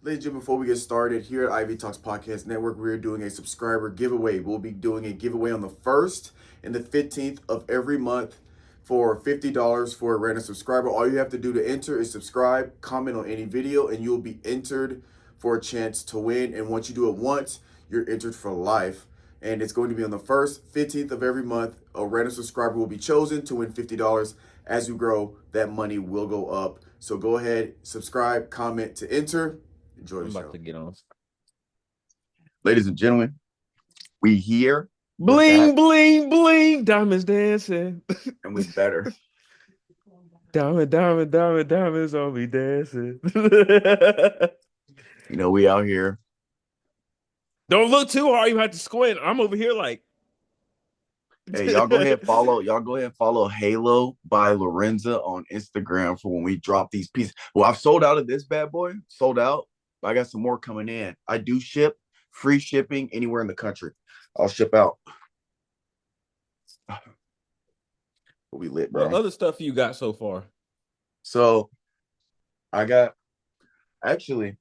Ladies and gentlemen, before we get started, here at Ivy Talks Podcast Network, we're doing a subscriber giveaway. We'll be doing a giveaway on the 1st and the 15th of every month for $50 for a random subscriber. All you have to do to enter is subscribe, comment on any video, and you'll be entered for a chance to win. And once you do it once, you're entered for life. And it's going to be on the 1st, 15th of every month. A random subscriber will be chosen to win $50. As you grow, that money will go up. So go ahead, subscribe, comment to enter. Enjoy the I'm show. about to get on. Ladies and gentlemen, we here. Bling, bling, bling. Diamonds dancing. And we better. Diamonds on me dancing. We out here. Don't look too hard. You have to squint. I'm over here like. Hey, y'all go ahead and follow Halo by Lorenza on Instagram for when we drop these pieces. Well, I've sold out of this bad boy. Sold out. I got some more coming in. I do ship, free shipping anywhere in the country. I'll ship out. We'll be lit, bro. What other stuff you got so far? So I actually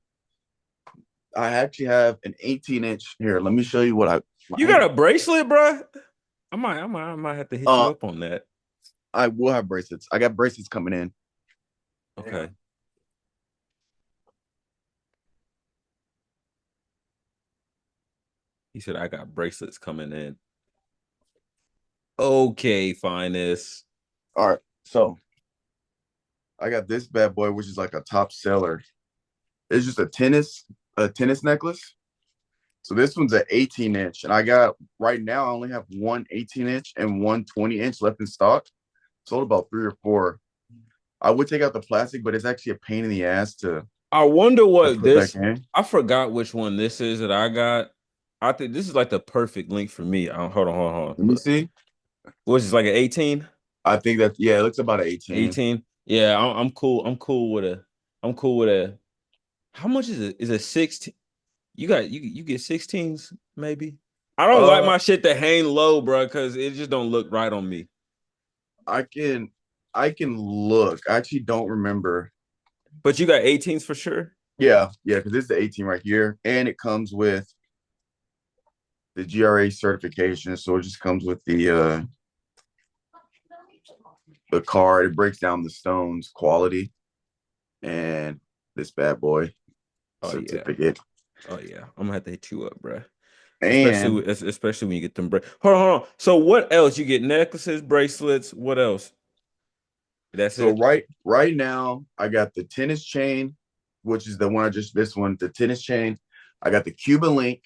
have an 18-inch here. Let me show you what You got a bracelet, bro? I might have to hit you up on that. I will have bracelets. I got bracelets coming in. Okay. He said I got bracelets coming in. Okay, Finis. All right. So I got this bad boy, which is like a top seller. It's just a tennis necklace. So this one's an 18-inch. And right now I only have one 18-inch and one 20-inch left in stock. Sold about 3 or 4. I would take out the plastic, but it's actually a pain in the ass to. I wonder what put this. back in. I forgot which one this is that I got. I think this is like the perfect link for me. Hold on. Let me see. What's this, like an 18? I think that it looks about an 18. 18. Yeah, I'm cool. I'm cool with a. How much is it? Is it 16? You get 16s maybe. I don't like my shit to hang low, bro, because it just don't look right on me. I can look. I actually don't remember. But you got 18s for sure? Yeah, because this is the 18 right here. And it comes with the GRA certification. So it just comes with the card. It breaks down the stones quality. And this bad boy certificate. Oh yeah. I'm gonna have to hit you up, bro. And especially when you get them hold on. So what else? You get necklaces, bracelets, what else? That's so it. right now I got the tennis chain, which is the one the tennis chain. I got the Cuban link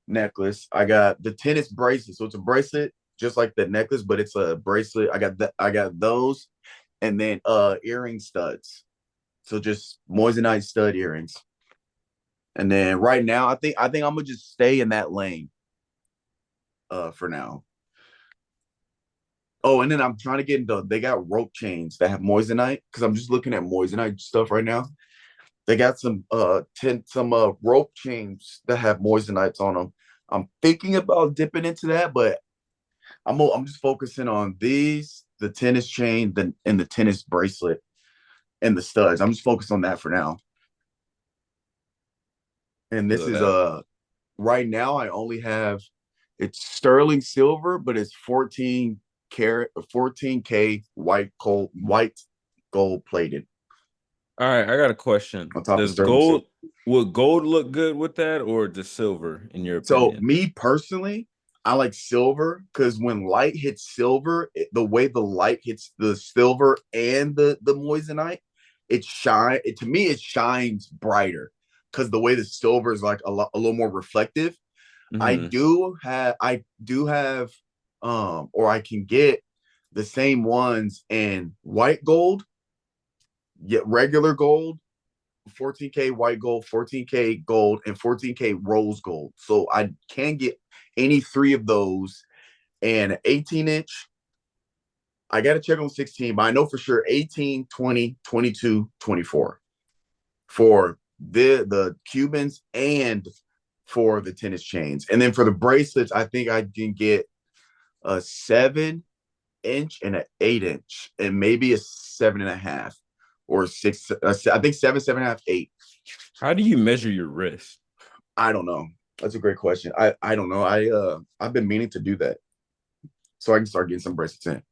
necklace. I got the tennis bracelet. So it's a bracelet just like the necklace, but it's a bracelet. I got those, and then earring studs. So just moissanite stud earrings. And then right now, I think I'm gonna just stay in that lane for now. Oh, and then I'm trying to get into. They got rope chains that have moissanite because I'm just looking at moissanite stuff right now. They got some rope chains that have moissanites on them. I'm thinking about dipping into that, but I'm just focusing on these, the tennis chain, and the tennis bracelet and the studs. I'm just focused on that for now. And this is right now I only have it's sterling silver, but it's 14 14K white gold plated. All right, I got a question. On top Does of sterling silver. Would gold look good with that or just silver in your So opinion? me personally, I like silver because when light hits silver, the way the light hits the silver and the moissanite, to me it shines brighter because the way the silver is like a little more reflective. Mm-hmm. I do have or I can get the same ones in white gold, yet regular gold, 14K white gold, 14K gold, and 14K rose gold. So I can get any 3 of those. And 18-inch, I got to check on 16, but I know for sure 18, 20, 22, 24 for the Cubans and for the tennis chains. And then for the bracelets, I think I can get a 7-inch and an 8-inch and maybe a 7.5. or 6. I think 7, 7.5, 8. How do you measure your wrist? I don't know. That's a great question. I don't know. I've been meaning to do that so I can start getting some bracelets in.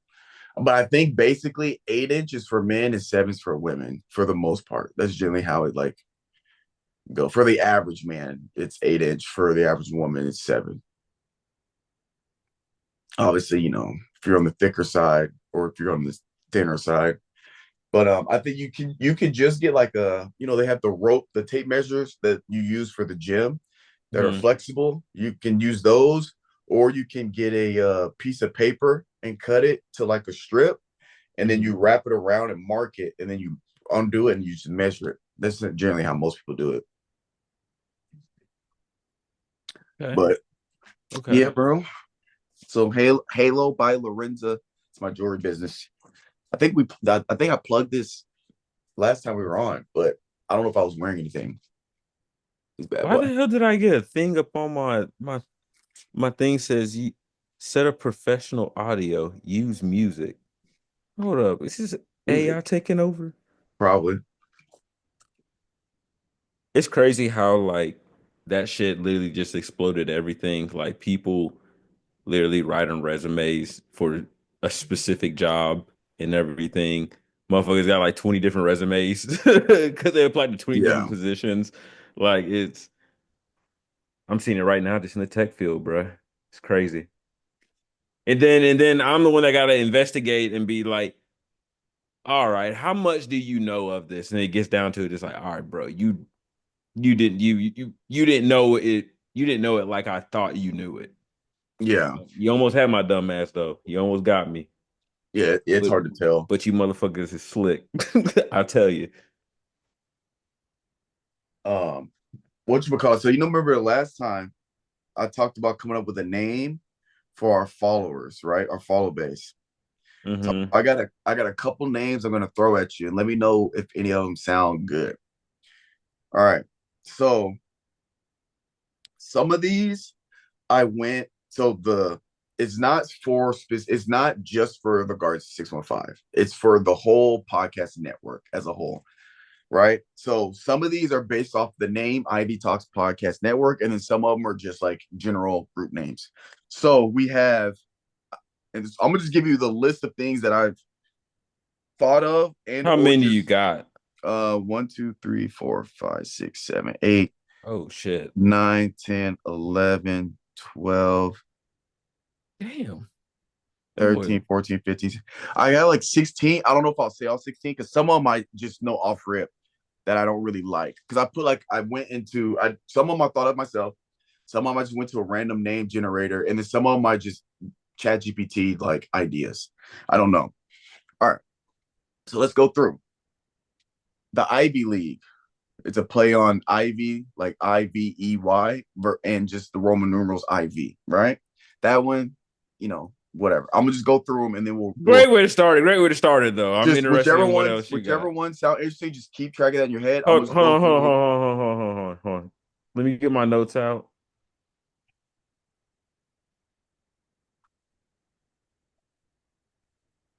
But I think basically 8 inch is for men and 7's for women for the most part. That's generally how it like go. For the average man, it's 8 inch. For the average woman, it's 7. Obviously, if you're on the thicker side or if you're on the thinner side. But I think you can just get like they have the tape measures that you use for the gym that are Mhm. flexible. You can use those, or you can get a piece of paper and cut it to like a strip, and then you wrap it around and mark it, and then you undo it and you just measure it. That's generally how most people do it. Okay. But Okay. yeah, bro. So Halo by Lorenza. It's my jewelry business. I think I plugged this last time we were on, but I don't know if I was wearing anything. It's bad Why boy. the hell did I get a thing up on my thing says you set up professional audio, use music. Hold up. Is this Music, AI taking over? probably. It's crazy how like that shit literally just exploded everything. Like people literally writing resumes for a specific job and everything. Motherfuckers got like 20 different resumes because they applied to 20 Yeah. different positions. Like I'm seeing it right now just in the tech field, bro. It's crazy. And then I'm the one that gotta investigate and be like, all right, how much do you know of this? And it gets down to it, it's like, all right, bro, you didn't know it, you didn't know it like I thought you knew it. Yeah. You almost had my dumb ass though. You almost got me. Yeah. It's But hard to tell. but you motherfuckers is slick. I tell you. Um, whatchamacallit? So remember the last time I talked about coming up with a name for our followers, right? Our follow base. So Hmm. I got a couple names I'm gonna throw at you and let me know if any of them sound good. All right. So some of these I went so the it's not just for the Guards 615. It's for the whole podcast network as a whole, right? So some of these are based off the name Ivy Talks Podcast Network, and then some of them are just like general group names. So we have, and I'm gonna just give you the list of things that I've thought of and How or many you just got? 1, 2, 3, 4, 5, 6, 7, 8, Oh shit. 9, 10, 11, 12, Damn. That boy. 13, 14, 15. I got like 16. I don't know if I'll say all 16 because some of them I just know off rip that I don't really like. Because I went into some of them I thought of myself. Some of them I just went to a random name generator, and then some of them I just chat GPT like ideas. I don't know. All right. So let's go through. The Ivy League. It's a play on Ivy, like Ivey, and just the Roman numerals IV, right? That one, whatever. I'm gonna just go through them and then we'll do a Great way to start it. Great way to start it though. I'm just interested in what else you whichever got. one sound interesting. Just keep track of that in your head. I'm Hold, gonna just hold go on, hold through on, them. hold on. Let me get my notes out.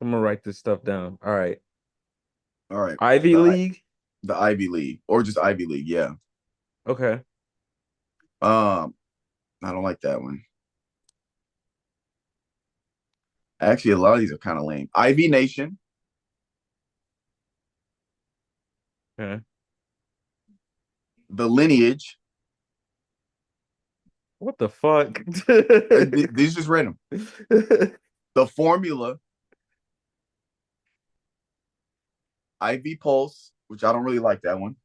I'm gonna write this stuff down. All right. All right, Ivy the League. the Ivy League or just Ivy League, yeah. Okay. I don't like that one. Actually, a lot of these are kind of lame. Ivy Nation, Okay. the Lineage. What the fuck? These just random. The Formula, Ivy Pulse, which I don't really like that one.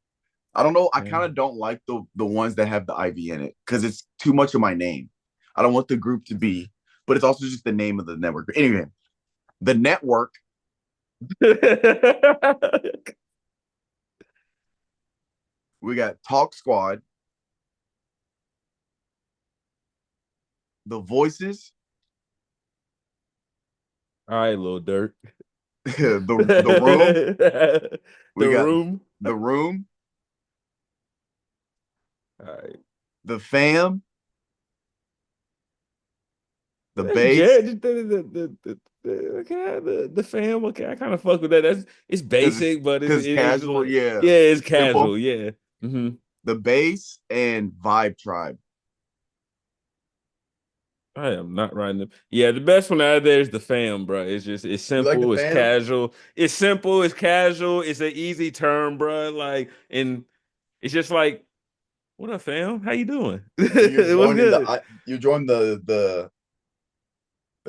I don't know. I kind of don't like the ones that have the IV in it because it's too much of my name. I don't want the group to be, but it's also just the name of the network. But anyway, the network, we got Talk Squad, the Voices, All right, little dirt. the Room. The We got room. the Room, All right. the Fam, The That's base Jared. Okay, the fam. Okay, I kind of fuck with that. It's basic, but because it's casual, like, yeah, yeah, it's simple. casual. Yeah. Hmm. The base and Vibe Tribe. I am not writing them. Yeah, the best one out of there is the fam, bro. It's You like the simple, it's fam, casual. It's simple, it's casual. It's an easy term, bro. Like, and it's just like, what up, fam? How you doing? and you're It was joining good. you join the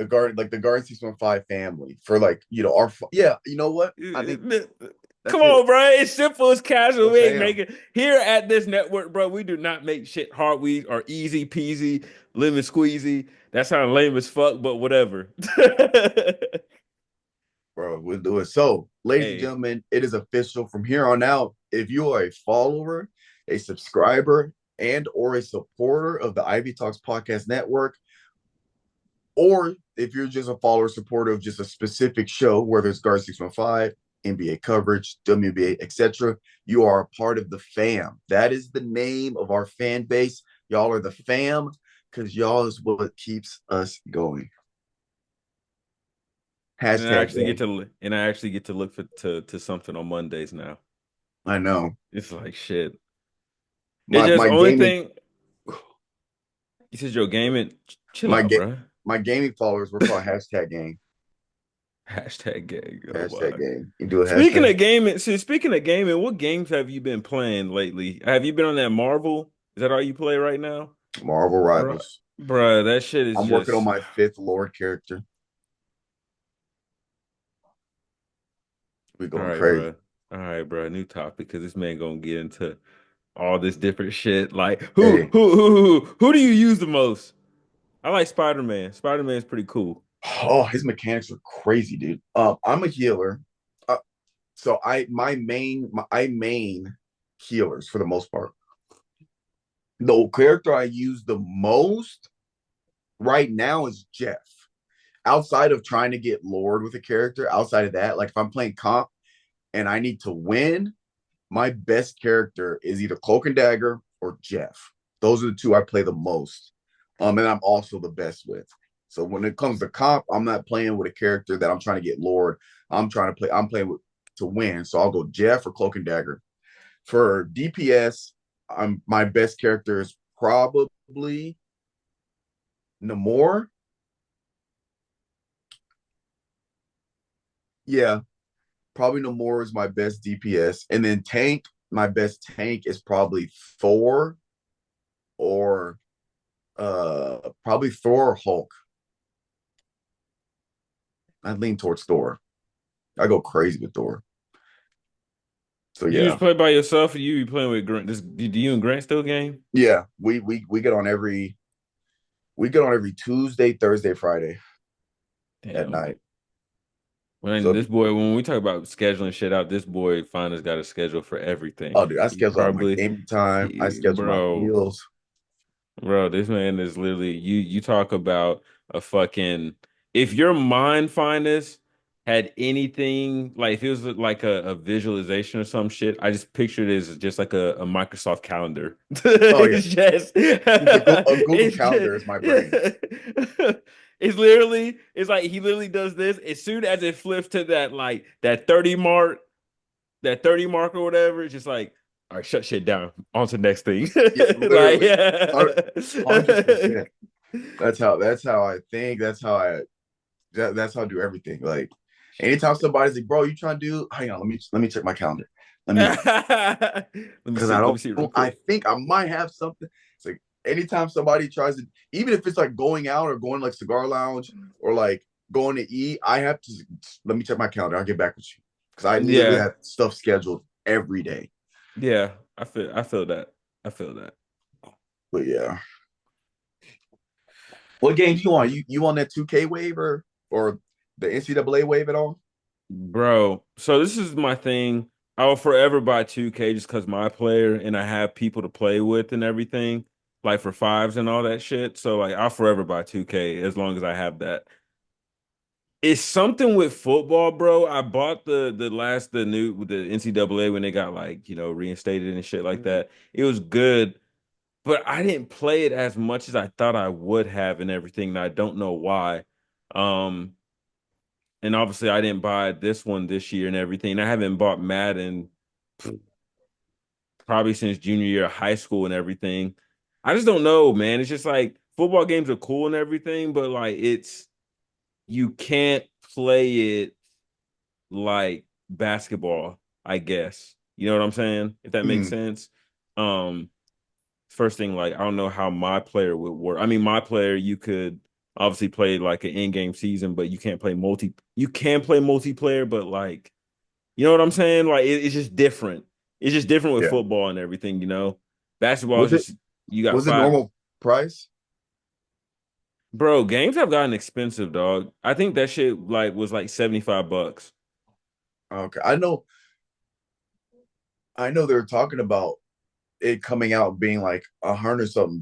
guard like the Guard 615 family for like our yeah. You know what? I think Come that's it. on, bro. It's simple, it's casual. The We ain't fam, making here at this network, bro. We do not make shit hard. We are easy peasy, lemon squeezy. That sounds lame as fuck, but whatever. bro. We'll do it. So, ladies and Hey. gentlemen, it is official from here on out. If you are a follower, a subscriber, and or a supporter of the Ivy Talks Podcast Network, or if you're just a follower supporter of just a specific show, whether it's Guard 615, NBA coverage, WNBA, etc., you are a part of the fam. That is the name of our fan base. Y'all are the fam because y'all is what keeps us going. Hashtag gang. I actually get to look for to something on Mondays now. I know. It's like shit. It's My just my only gaming thing. You said your gaming. Chill my out, ga- bro. my gaming followers were called hashtag gang. Hashtag gang. Oh Hashtag my. gang. You do a hashtag. Speaking of gaming, what games have you been playing lately? Have you been on that Marvel? Is that all you play right now? Marvel Bro, Rivals. bro, that shit is I'm working on just my fifth Lord character. We all going right, crazy. bro. All right, bro. New topic because this man gonna get into all this different shit. Like Hey, who do you use the most? I like Spider-Man. Spider-Man is pretty cool. oh, his mechanics are crazy, dude. I'm a healer. Uh, so I main healers for the most part. The character I use the most right now is Jeff. Outside of trying to get Lord with a character, outside of that, like if I'm playing comp and I need to win, my best character is either Cloak and Dagger or Jeff. Those are the two I play the most. And I'm also the best with. So when it comes to comp, I'm not playing with a character that I'm trying to get Lord. I'm playing with to win. So I'll go Jeff or Cloak and Dagger. For DPS, my best character is probably Namor. Yeah, probably Namor is my best DPS. And then tank, my best tank is probably Thor or probably Thor or Hulk. I lean towards Thor. I go crazy with Thor. So You just yeah. play by yourself, or you be playing with Grant? Do you and Grant still game? Yeah, we get on every Tuesday, Thursday, Friday at Damn. night. When So this boy, when we talk about scheduling shit out, this boy Finis got a schedule for everything. oh dude, I He schedule out my probably, gaming time. I he, schedule my bro, meals. bro, this man is literally you talk about a fucking if your mind Finis had anything like if it was like a visualization or some shit, I just pictured it as just like a Microsoft calendar. Oh yeah. It's just A Google it's Calendar is my brain. it's literally it's like he literally does this as soon as it flips to that like that 30 mark or whatever, it's just like, all right, shut shit down. On to the next thing. Yeah, Like, literally. yeah. 100%. That's how I think. That's how I do everything. Like anytime somebody's like, bro, you trying to do hang on, let me check my calendar. Let me Let me because I see. Let me don't see real I quick. think I might have something. It's like anytime somebody tries to, even if it's like going out or going like cigar lounge or like going to eat, I have to let me check my calendar. I'll get back with you because I literally Yeah. have stuff scheduled every day. Yeah. I feel that. I feel that. But yeah, what games you on? You on that 2K wave or the NCAA wave at all? Bro, so this is my thing. I will forever buy 2K just because my player and I have people to play with and everything, like for fives and all that shit. So like I'll forever buy 2K as long as I have that. It's something with football, bro. I bought the NCAA when they got like, reinstated and shit like Mhm. that. It was good, but I didn't play it as much as I thought I would have and everything. And I don't know why. Um, and obviously I didn't buy this one this year and everything. I haven't bought Madden probably since junior year of high school and everything. I just don't know, man. It's just like football games are cool and everything, but like you can't play it like basketball, I guess. You know what I'm saying? If that makes Mm, sense. Um, First thing, like I don't know how my player would work. I mean, my player, you could obviously play like an in-game season, but you can't play you can play multiplayer, but like you know what I'm saying? Like it's just different. It's just different with yeah. football and everything, you know. Basketball is Was it just you got was it five. normal price? Bro, games have gotten expensive, dog. I think that shit like was like $75. Okay. I know they were talking about it coming out being like $100 something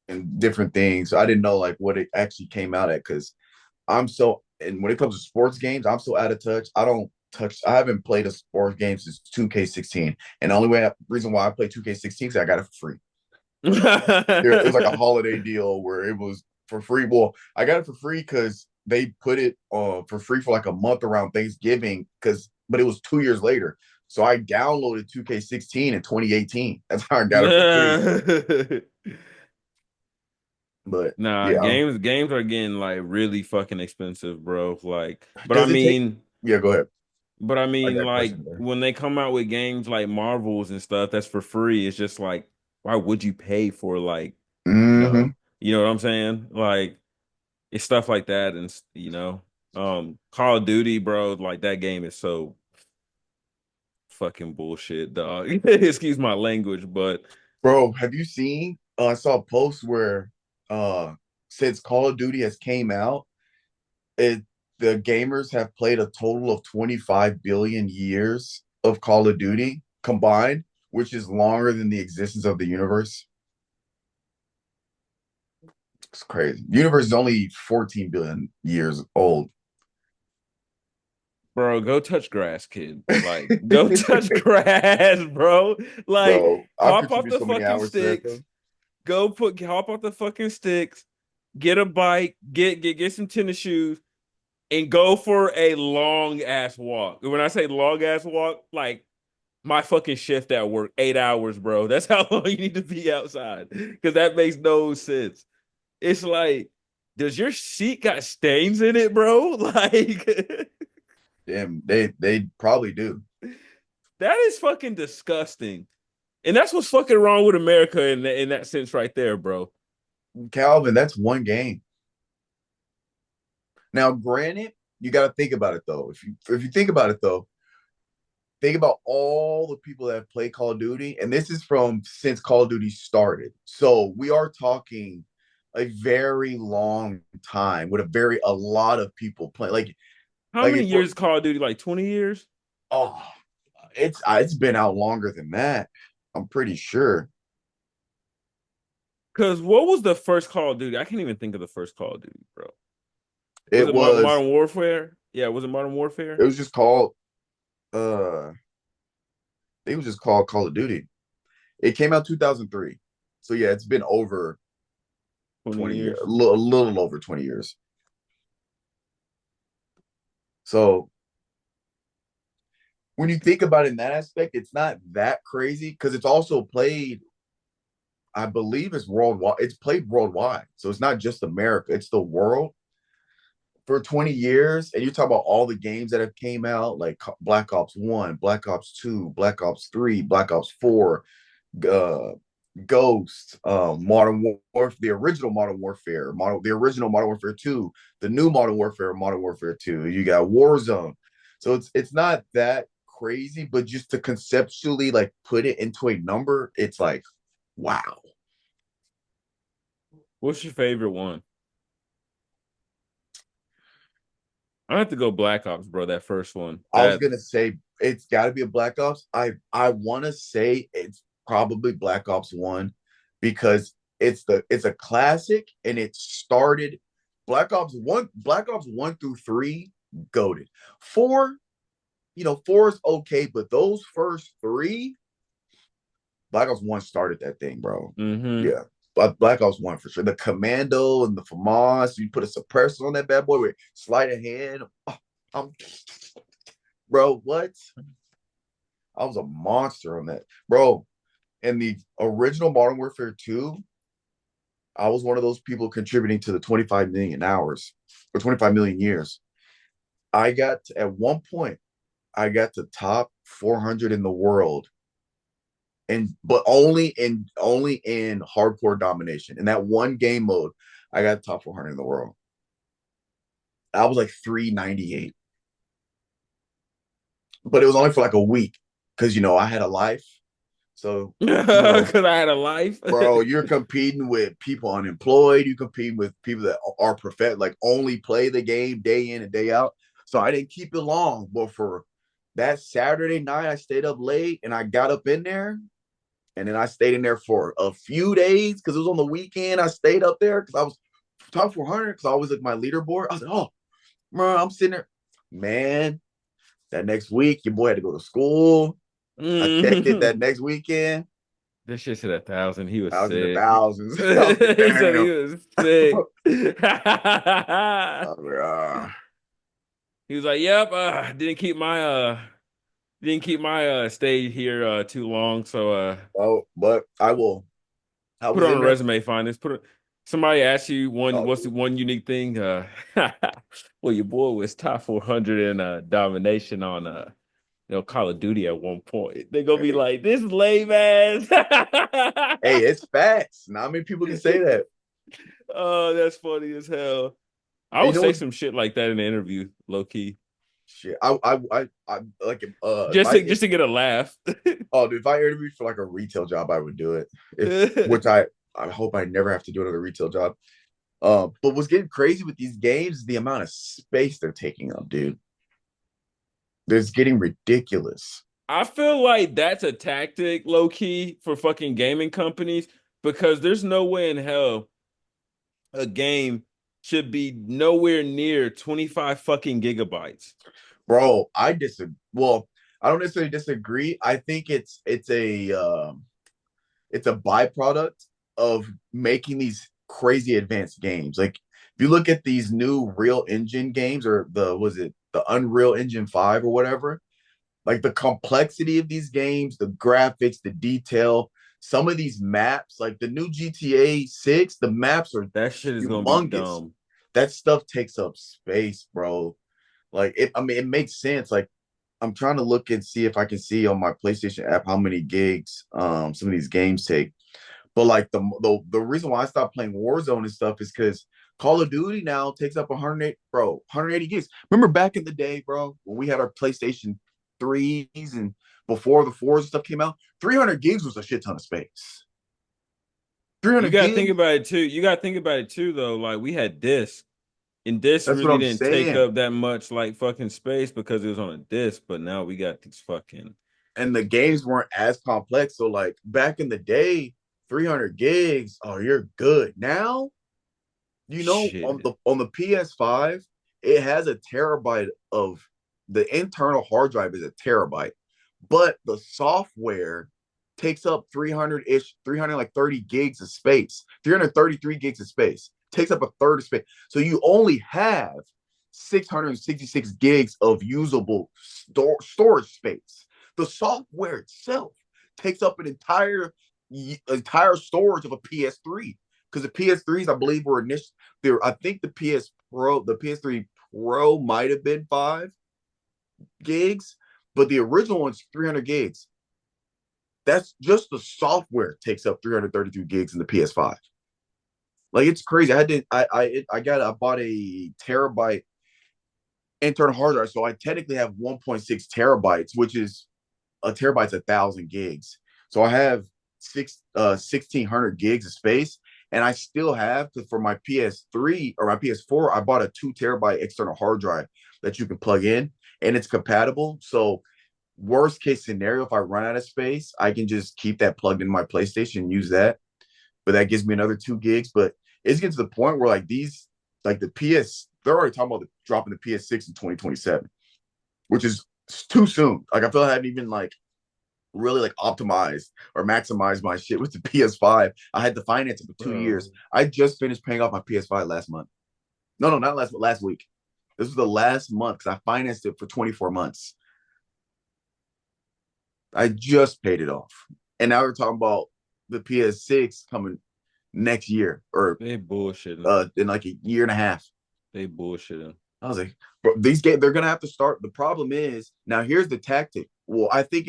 and different things. I didn't know like what it actually came out at because and when it comes to sports games, I'm so out of touch. I haven't played a sports game since 2K16. And the only reason why I play 2K16 is I got it for free. It was like a holiday deal where it was for free. Well, I got it for free because they put it for free for like a month around Thanksgiving but it was 2 years later. So I downloaded 2K16 in 2018. That's how I got it for free. But Nah, yeah, games are getting like really fucking expensive, bro. Like, does it take? Yeah, go ahead. but I I mean, got a like question there. when they come out with games like Marvels and stuff that's for free, it's just like, why would you pay for like, Hmm. you know what I'm saying? Like it's stuff like that, and Call of Duty, bro. Like that game is so fucking bullshit, dog. Excuse my language, but Bro, have you seen? I saw a post where since Call of Duty has came out, it the gamers have played a total of 25 billion years of Call of Duty combined, which is longer than the existence of the universe. It's crazy. The universe is only 14 billion years old. bro, go touch grass, kid. Like, go touch grass, bro. Like, Bro, I hop off contribute the so many fucking hours to that sticks. though. Hop off the fucking sticks. Get a bike. Get some tennis shoes, and go for a long ass walk. When I say long ass walk, like my fucking shift at work, 8 hours, bro. That's how long you need to be outside. Because that makes no sense. It's like, does your seat got stains in it, bro? Like. Damn, they probably do. That is fucking disgusting. And that's what's fucking wrong with America in that sense right there, bro. Calvin, that's one game. Now, granted, you got to think about it though. If you think about it though, think about all the people that have played Call of Duty, and this is from since Call of Duty started. So we are talking a very long time with a lot of people playing. How Like many if we're years Call of Duty? Like 20 years? oh, it's been out longer than that. I'm pretty sure Because what was the first Call of Duty? I can't even think of the first Call of Duty, bro. Was it it was. Modern Warfare? Yeah, was it Modern Warfare? It was just called. Uh, it was just called Call of Duty. It came out 2003. So yeah, it's been over 20 20 years, years. a little over 20 years. So when you think about it in that aspect, it's not that crazy because it's also played, I believe it's worldwide. It's played worldwide. So it's not just America, it's the world for 20 years. And you talk about all the games that have came out, like Black Ops 1, Black Ops 2, Black Ops 3, Black Ops 4, uh Ghost, Modern Warfare, the original Modern Warfare, the original Modern Warfare 2, the new Modern Warfare 2. You got Warzone. So it's not that crazy, but just to conceptually like put it into a number, it's like, wow. What's your favorite one? I have to go Black Ops, bro. That first one. I was gonna say it's gotta be a Black Ops. I wanna say it's probably Black Ops 1 because it's a classic and it started Black Ops 1 through 3, goaded. 4, 4 is okay, but those first three, Black Ops 1 started that thing, bro. Mm-hmm. Yeah. But Black Ops 1 for sure. The Commando and the FAMAS, you put a suppressor on that bad boy with sleight of hand. Oh, I'm, bro, what? I was a monster on that. Bro, in the original Modern Warfare 2, I was one of those people contributing to the 25 million hours or 25 million years. At one point, I got to top 400 in the world, and but only in hardcore domination. In that one game mode, I got top 400 in the world. I was like 398, but it was only for like a week because I had a life. So Because I had a life. bro, you're competing with people unemployed. You compete with people that are like only play the game day in and day out. So I didn't keep it long, but for that Saturday night, I stayed up late and I got up in there, and then I stayed in there for a few days because it was on the weekend. I stayed up there because I was top 400 because I always look at my leaderboard. I was like, oh, bro, I'm sitting there, man. That next week, your boy had to go to school. I checked it that next weekend. This shit said 1,000. He was I was in the sick. thousands. He I was like, said he damn. was sick. I was like, He was like, "Yep, didn't keep my stay here too long, so oh, but I will. I put was on in a there. resume, find this. Somebody asked you Oh, what's the one unique thing? Well, your boy was top 400 in domination on Call of Duty at one point. They're gonna be hey, like, this lame ass. hey, it's facts. Not many people can say that. Oh, that's funny as hell. I And you would know say what? some shit like that in an interview, low key. Shit, I like if Just to get a laugh. if I interviewed for like a retail job, I would do it. Which I hope I never have to do another retail job. But what's getting crazy with these games is the amount of space they're taking up, dude. It's getting ridiculous. I feel like that's a tactic, low key, for fucking gaming companies because there's no way in hell a game should be nowhere near 25 fucking gigabytes. Bro, I disagree. Well, I don't necessarily disagree. I think it's a byproduct of making these crazy advanced games. Like if you look at these new Real Engine games, or the Unreal Engine 5 or whatever, like the complexity of these games, the graphics, the detail, some of these maps, like the new GTA 6, the maps are That shit is gonna be humongous. dumb. That stuff takes up space, bro. Like it makes sense. Like I'm trying to look and see if I can see on my PlayStation app how many gigs some of these games take. But like the reason why I stopped playing Warzone and stuff is because Call of Duty now takes up 180 gigs. Remember back in the day, bro, when we had our PlayStation 3s and before the 4s and stuff came out, 300 gigs was a shit ton of space. You 300 gotta think gigs. about it too. You gotta think about it too, though. Like we had disc, and disc That's what really I'm didn't take saying. up that much like fucking space because it was on a disc. But now we got these fucking And the games weren't as complex. So like back in the day, 300 gigs, oh, you're good. Now, on shit. the PS5, it has a terabyte of the internal hard drive is a terabyte, but the software takes up 300-ish, 300 like 30 gigs of space, 333 gigs of space, takes up a third of space. So you only have 666 gigs of usable storage space. The software itself takes up an entire storage of a PS3 because the PS3s, I believe, were initially there. I think the PS3 Pro might have been 5 gigs, but the original one's 300 gigs. That's just the software takes up 333 gigs in the PS5. Like it's crazy. I bought a terabyte internal hard drive, so I technically have 1.6 terabytes, which is a terabyte's 1,000 gigs. So I have 1,600 gigs of space, and I still have because for my PS3 or my PS4, I bought a 2 terabyte external hard drive that you can plug in, and it's compatible. So worst case scenario, if I run out of space, I can just keep that plugged in my PlayStation and use that. But that gives me another 2 gigs. But it's getting to the point where they're already talking about dropping the PS6 in 2027, which is too soon. Like I feel I haven't even really like optimize or maximize my shit with the PS5. I had to finance it for 2 years. I just finished paying off my PS5 last month. No, not last week. This was the last month because I financed it for 24 months. I just paid it off. And now we're talking about the PS6 coming next year or They bullshitting. in like a year and a half. They bullshitting. I was like, bro, these games, they're gonna have to start. The problem is now here's the tactic. Well, I think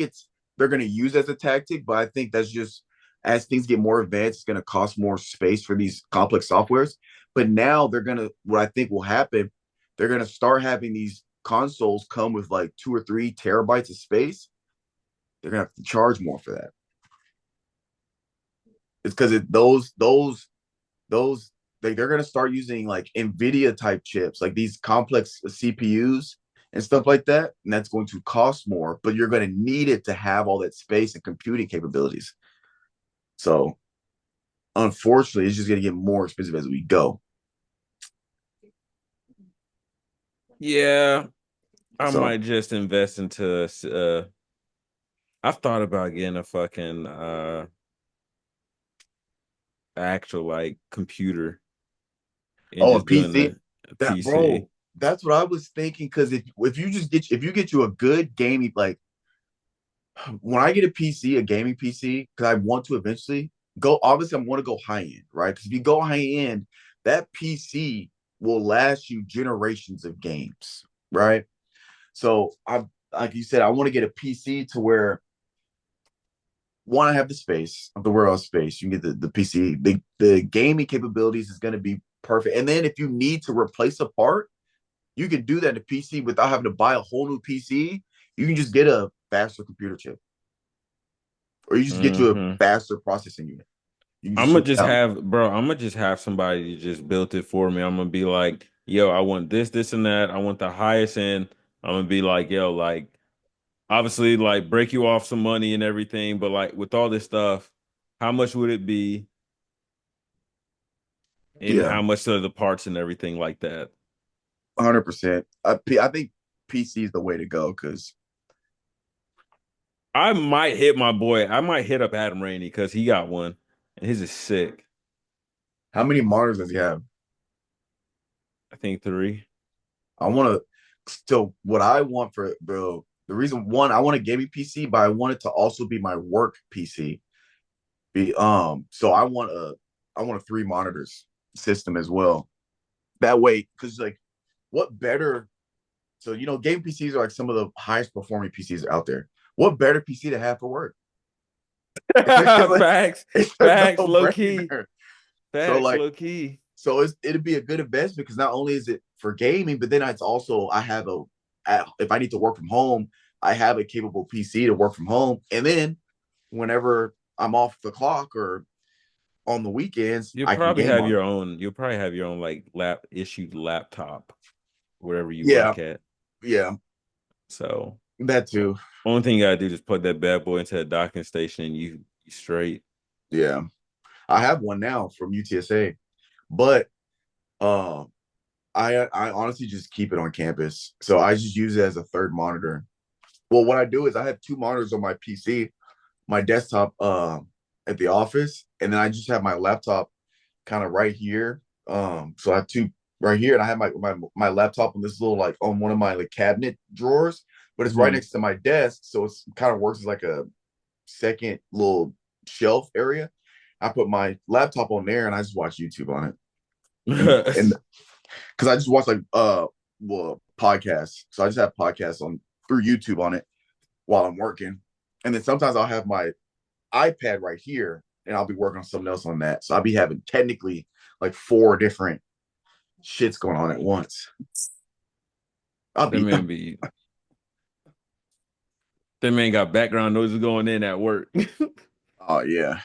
they're gonna use as a tactic, but I think that's just as things get more advanced, it's gonna cost more space for these complex softwares. But now what I think will happen, they're gonna start having these consoles come with like 2 or 3 terabytes of space. They're gonna have to charge more for that. It's because those they're gonna start using like NVIDIA type chips, like these complex CPUs and stuff like that, and that's going to cost more. But you're gonna need it to have all that space and computing capabilities. So, unfortunately, it's just gonna get more expensive as we go. Yeah, I So, might just invest into. I've thought about getting a fucking actual like computer and oh, a just doing PC, the that PC. bro, that's what I was thinking. Because if you get you a good gaming like when I get a PC, a gaming PC, because I want to eventually go, obviously, I want to go high end, right? Because if you go high end, that PC will last you generations of games, right? So I, like you said, I want to get a PC to where one, I have the space of the warehouse space. You can get the PC, the gaming capabilities is going to be perfect. And then if you need to replace a part, you can do that in a PC without having to buy a whole new PC. You can just get a faster computer chip or you just get you a Mm-hmm. faster processing unit. You can I'm just gonna switch it just out. have, bro. I'm gonna just have somebody just built it for me. I'm gonna be like, yo, I want this, this, and that. I want the highest end. I'm gonna be like, yo, like, obviously, like, break you off some money and everything, but like, with all this stuff, how much would it be, and Yeah, how much are the parts and everything like that? 100%. I think PC is the way to go because I might hit my boy. I might hit up Adam Rainey because he got one, and his is sick. how many monitors does he have? I think 3. I want to. So what I want for bro, the reason one, I want a gaming PC, but I want it to also be my work PC. So I want a 3 monitors system as well. That way, because like, what better? So game PCs are like some of the highest performing PCs out there. What better PC to have for work? Like, Facts, it's a facts, no low key, brainer. So facts, like low key. it'd be a good investment because not only is it for gaming, but then it's also I have if I need to work from home, I have a capable PC to work from home, and then whenever I'm off the clock or on the weekends, You'll I can probably game have on your it. own. You'll probably have your own like issued laptop wherever you Yeah, work at. yeah, So that too. only thing you gotta do is plug that bad boy into a docking station, and you straight. Yeah, I have one now from UTSA, but uh, I honestly just keep it on campus, so I just use it as a third monitor. Well, what I do is I have 2 monitors on my PC, my desktop at the office, and then I just have my laptop kind of right here. So I have two right here, and I have my laptop on this little like on one of my like cabinet drawers, but it's right Mhm. next to my desk, so it's kind of works as like a second little shelf area. I put my laptop on there, and I just watch YouTube on it, and because I just watch like well podcasts, so I just have podcasts on through YouTube on it while I'm working, and then sometimes I'll have my iPad right here, and I'll be working on something else on that. So I'll be having technically like 4 different shits going on at once. I'll that be man be that man got background noises going in at work. oh yeah.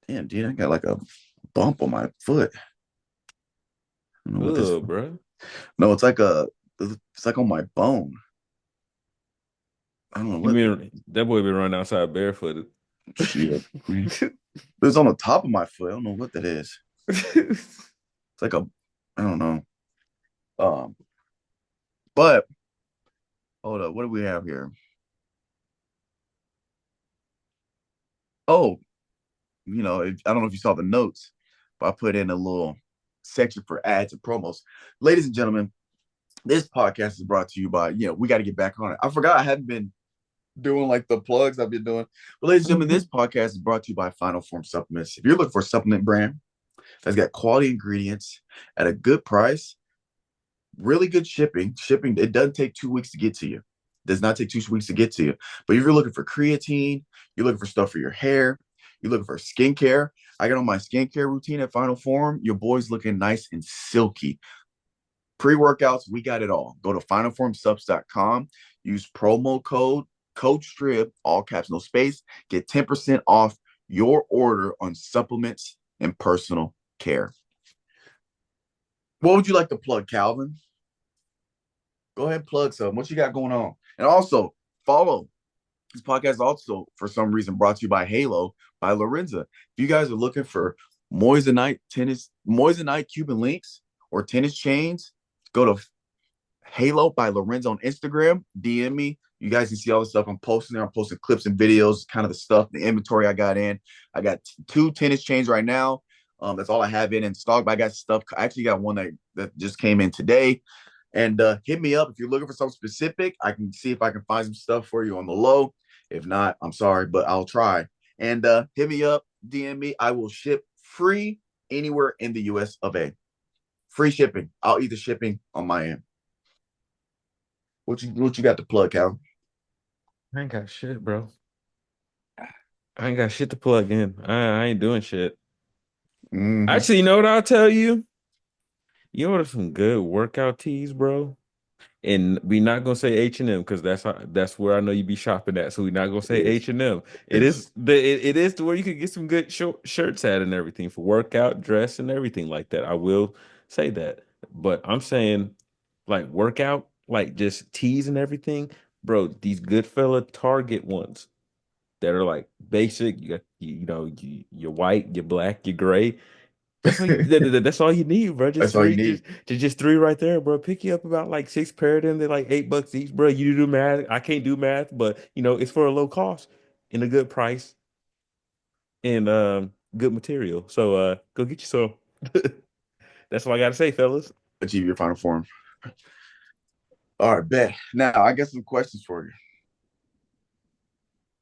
Damn, dude, I got like a bump on my foot. I don't know what this. Ugh, bro. No, it's like on my bone. I don't know You what mean that boy been running outside barefooted? shit. It's on the top of my foot. I don't know what that is. It's like a I don't know. Um, but hold up, what do we have here? Oh, I don't know if you saw the notes, but I put in a little section for ads and promos. Ladies and gentlemen, this podcast is brought to you by, we got to get back on it. I forgot I hadn't been doing like the plugs I've been doing. But ladies and gentlemen, this podcast is brought to you by Final Form Supplements. If you're looking for a supplement brand that's got quality ingredients at a good price, really good shipping, it doesn't take 2 weeks to get to you. It does not take 2 weeks to get to you. But if you're looking for creatine, you're looking for stuff for your hair, you're looking for skincare, I got on my skincare routine at Final Form. Your boy's looking nice and silky. Pre-workouts, we got it all. Go to finalformsubs.com, use promo code STRIB, all caps, no space, get 10% off your order on supplements and personal care. What would you like to plug, Calvin? Go ahead and plug some. What you got going on? And also follow this podcast. Also, for some reason, brought to you by Halo by Lorenza. If you guys are looking for Moissanite Cuban links or tennis chains, go to Halo by Lorenzo on Instagram. DM me. You guys can see all the stuff I'm posting there. I'm posting clips and videos, kind of the stuff, the inventory I got in. I got 2 tennis chains right now. That's all I have in stock. But I got stuff. I actually got one that just came in today. And hit me up if you're looking for something specific. I can see if I can find some stuff for you on the low. If not, I'm sorry, but I'll try. And hit me up, DM me. I will ship free anywhere in the US of A. Free shipping. I'll eat the shipping on my end. What you got to plug, Cal? I ain't got shit, bro. I ain't got shit to plug in. I ain't doing shit. Mm-hmm. Actually, you know what I'll tell you? You order some good workout tees, bro. And we're not gonna say H&M because that's where I know you be shopping at. So we're not gonna say H&M. It is to where you could get some good shirts at and everything for workout, dress, and everything like that. I will say that. But I'm saying like workout, like just tees and everything, bro. These good fella Target ones that are like basic. You got you're white, you're black, you're gray. That's all you need, bro. Just That's all you three, need. just 3 right there, bro. Pick you up about like 6 pair of them. They're like $8 each, bro. You do math. I can't do math, but it's for a low cost and a good price and good material. So go get you some. That's all I gotta say, fellas. Achieve your final form. All right, bet. Now I got some questions for you.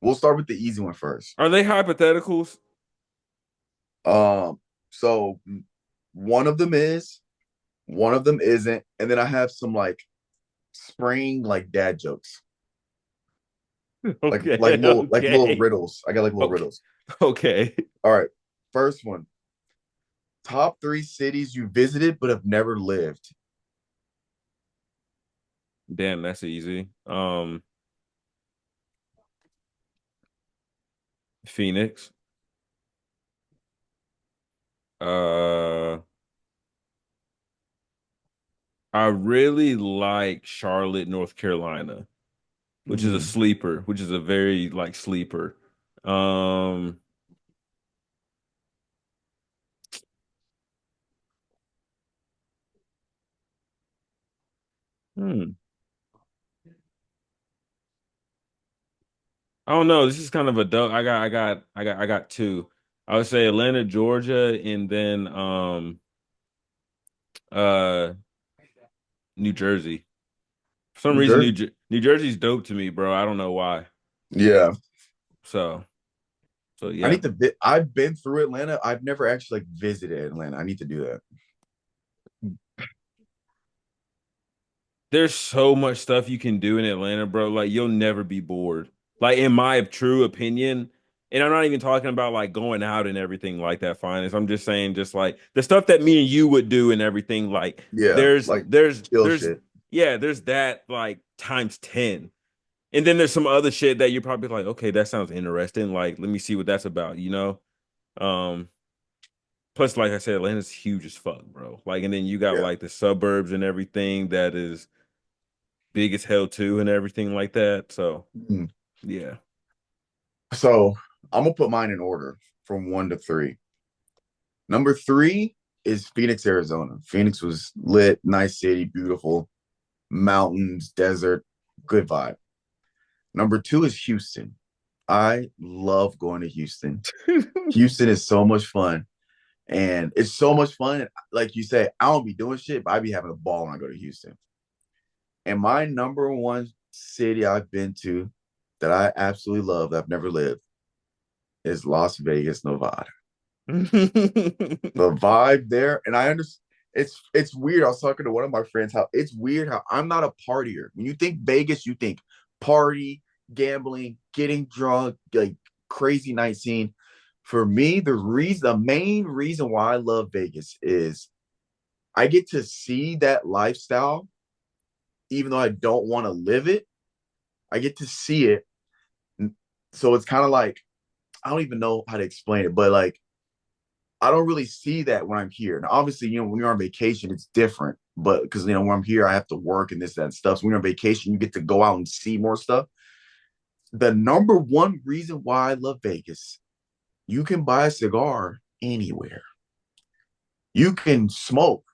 We'll start with the easy one first. Are they hypotheticals? So one of them is, one of them isn't, and then I have some like spring like dad jokes. Okay, Like little okay, riddles. I got like little okay, riddles. okay. All right. First one. Top 3 cities you visited but have never lived. Damn, that's easy. Phoenix. Uh, I really like Charlotte, North Carolina, which is a sleeper, which is a very like sleeper. Um, hmm. I don't know. This is kind of a duck. I got 2. I would say Atlanta, Georgia, and then uh New Jersey. For some New reason, Jersey. New Jersey's dope to me, bro. I don't know why. Yeah. So I yeah. need to I've been through Atlanta. I've never actually like visited Atlanta. I need to do that. There's so much stuff you can do in Atlanta, bro. Like you'll never be bored. Like in my true opinion, and I'm not even talking about like going out and everything like that, Finest. I'm just saying just like the stuff that me and you would do and everything. Like Yeah, there's like there's chill there's shit. yeah, there's that like times 10. And then there's some other shit that you're probably like, okay, that sounds interesting. Like, let me see what that's about. Um, plus, like I said, Atlanta's huge as fuck, bro. Like, and then you got Yeah. like the suburbs and everything that is big as hell too, and everything like that. So Mm. yeah. So I'm gonna put mine in order from 1 to 3. Number 3 is Phoenix, Arizona. Phoenix was lit, nice city, beautiful, mountains, desert, good vibe. Number 2 is Houston. I love going to Houston. Houston is so much fun. And it's so much fun. Like you say, I don't be doing shit, but I be having a ball when I go to Houston. And my number one city I've been to that I absolutely love, that I've never lived, is Las Vegas, Nevada. The vibe there, and I understand. It's weird. I was talking to one of my friends how it's weird how I'm not a partier. When you think Vegas, you think party, gambling, getting drunk, like crazy night scene. For me, the main reason why I love Vegas is I get to see that lifestyle, even though I don't want to live it. I get to see it. So it's kind of like, I don't even know how to explain it, but like, I don't really see that when I'm here. Now, obviously, when you're on vacation, it's different. But because when I'm here, I have to work and this, that, and stuff. So when you're on vacation, you get to go out and see more stuff. The number one reason why I love Vegas, you can buy a cigar anywhere. You can smoke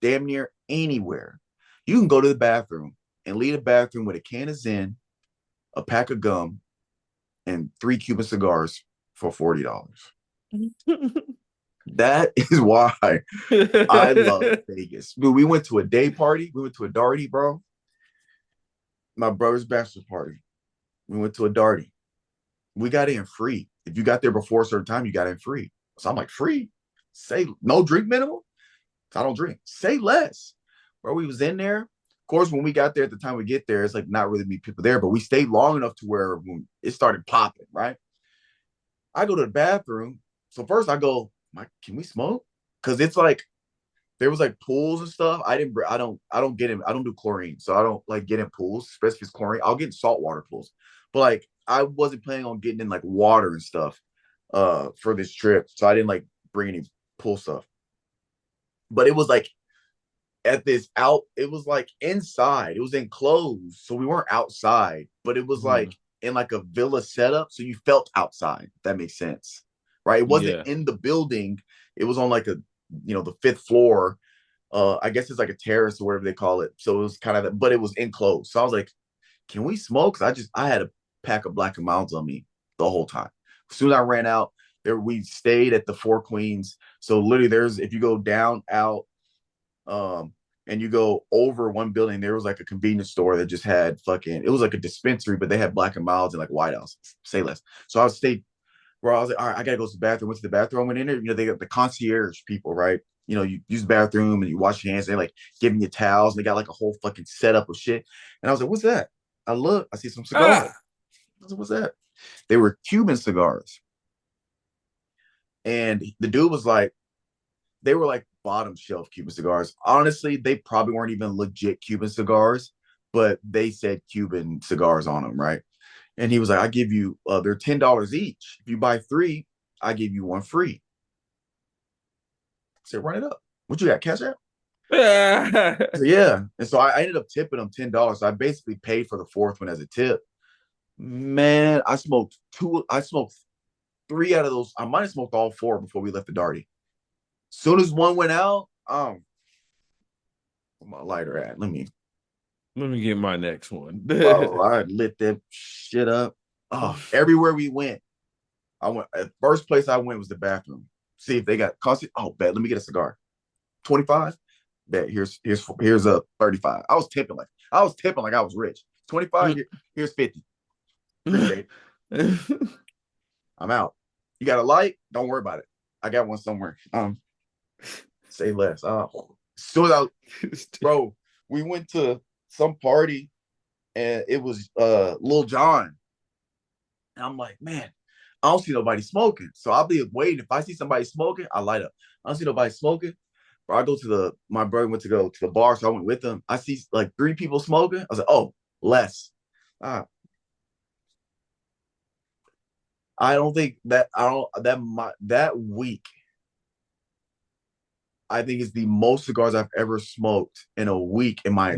damn near anywhere. You can go to the bathroom and leave the bathroom with a can of Zen, a pack of gum, and 3 Cuban cigars for $40. That is why I love Vegas. We went to a day party. We went to a darty, bro. My brother's bachelor party. We went to a darty. We got in free. If you got there before a certain time, you got in free. So I'm like, free? Say no drink minimum? I don't drink. Say less. Bro, we was in there. Of course, when we got there at the time we get there, it's like not really many people there, but we stayed long enough to where when it started popping, right? I go to the bathroom. So first I go, can we smoke? Because it's like there was like pools and stuff. I don't get in. I don't do chlorine, so I don't like get in pools, especially if it's chlorine. I'll get in saltwater pools, but like I wasn't planning on getting in like water and stuff for this trip, so I didn't like bring any pool stuff. But it was like it was like inside. It was enclosed, so we weren't outside, but it was like in like a villa setup, so you felt outside. If that makes sense, right? It wasn't in the building. It was on like the 5th floor. I guess it's like a terrace or whatever they call it. So it was kind of, but it was enclosed. So I was like, can we smoke? Cause I had a pack of Black and Milds on me the whole time. As soon as I ran out there, we stayed at the Four Queens. So literally if you go down out, and you go over one building, there was like a convenience store that just had it was like a dispensary, but they had Black and Milds and like White House, say less. So I stayed where I was like, all right, I gotta go to the bathroom. Went to the bathroom, went in there. They got the concierge people, right? You use the bathroom and you wash your hands. They're like giving you towels, and they got like a whole fucking setup of shit. And I was like, what's that? I see some cigars. I was like, what's that? They were Cuban cigars. And the dude was like, they were like bottom shelf Cuban cigars. Honestly, they probably weren't even legit Cuban cigars, but they said Cuban cigars on them, right? And he was like, I give you, they're $10 each. If you buy 3, I give you 1 free. I said, run it up. What you got, cash out? So, yeah. And so I ended up tipping them $10. So I basically paid for the 4th one as a tip. Man, I smoked 3 out of those. I might have smoked all 4 before we left the darty. Soon as one went out, where my lighter at? Let me get my next one. I lit that shit up. Oh, everywhere we went, first place I went was the bathroom. See if they got cost. Oh, bet. Let me get a cigar. 25. Bet. Here's a 35. I was tipping like I was rich. 25. Here's 50. Appreciate it. I'm out. You got a light? Don't worry about it. I got one somewhere. Say less. As soon as bro, we went to some party and it was Lil Jon. And I'm like, man, I don't see nobody smoking. So I'll be waiting. If I see somebody smoking, I light up. I don't see nobody smoking. Bro, I go to my brother went to go to the bar, so I went with him. I see like 3 people smoking. I was like, oh, less. I don't think that that week, I think is the most cigars I've ever smoked in a week in my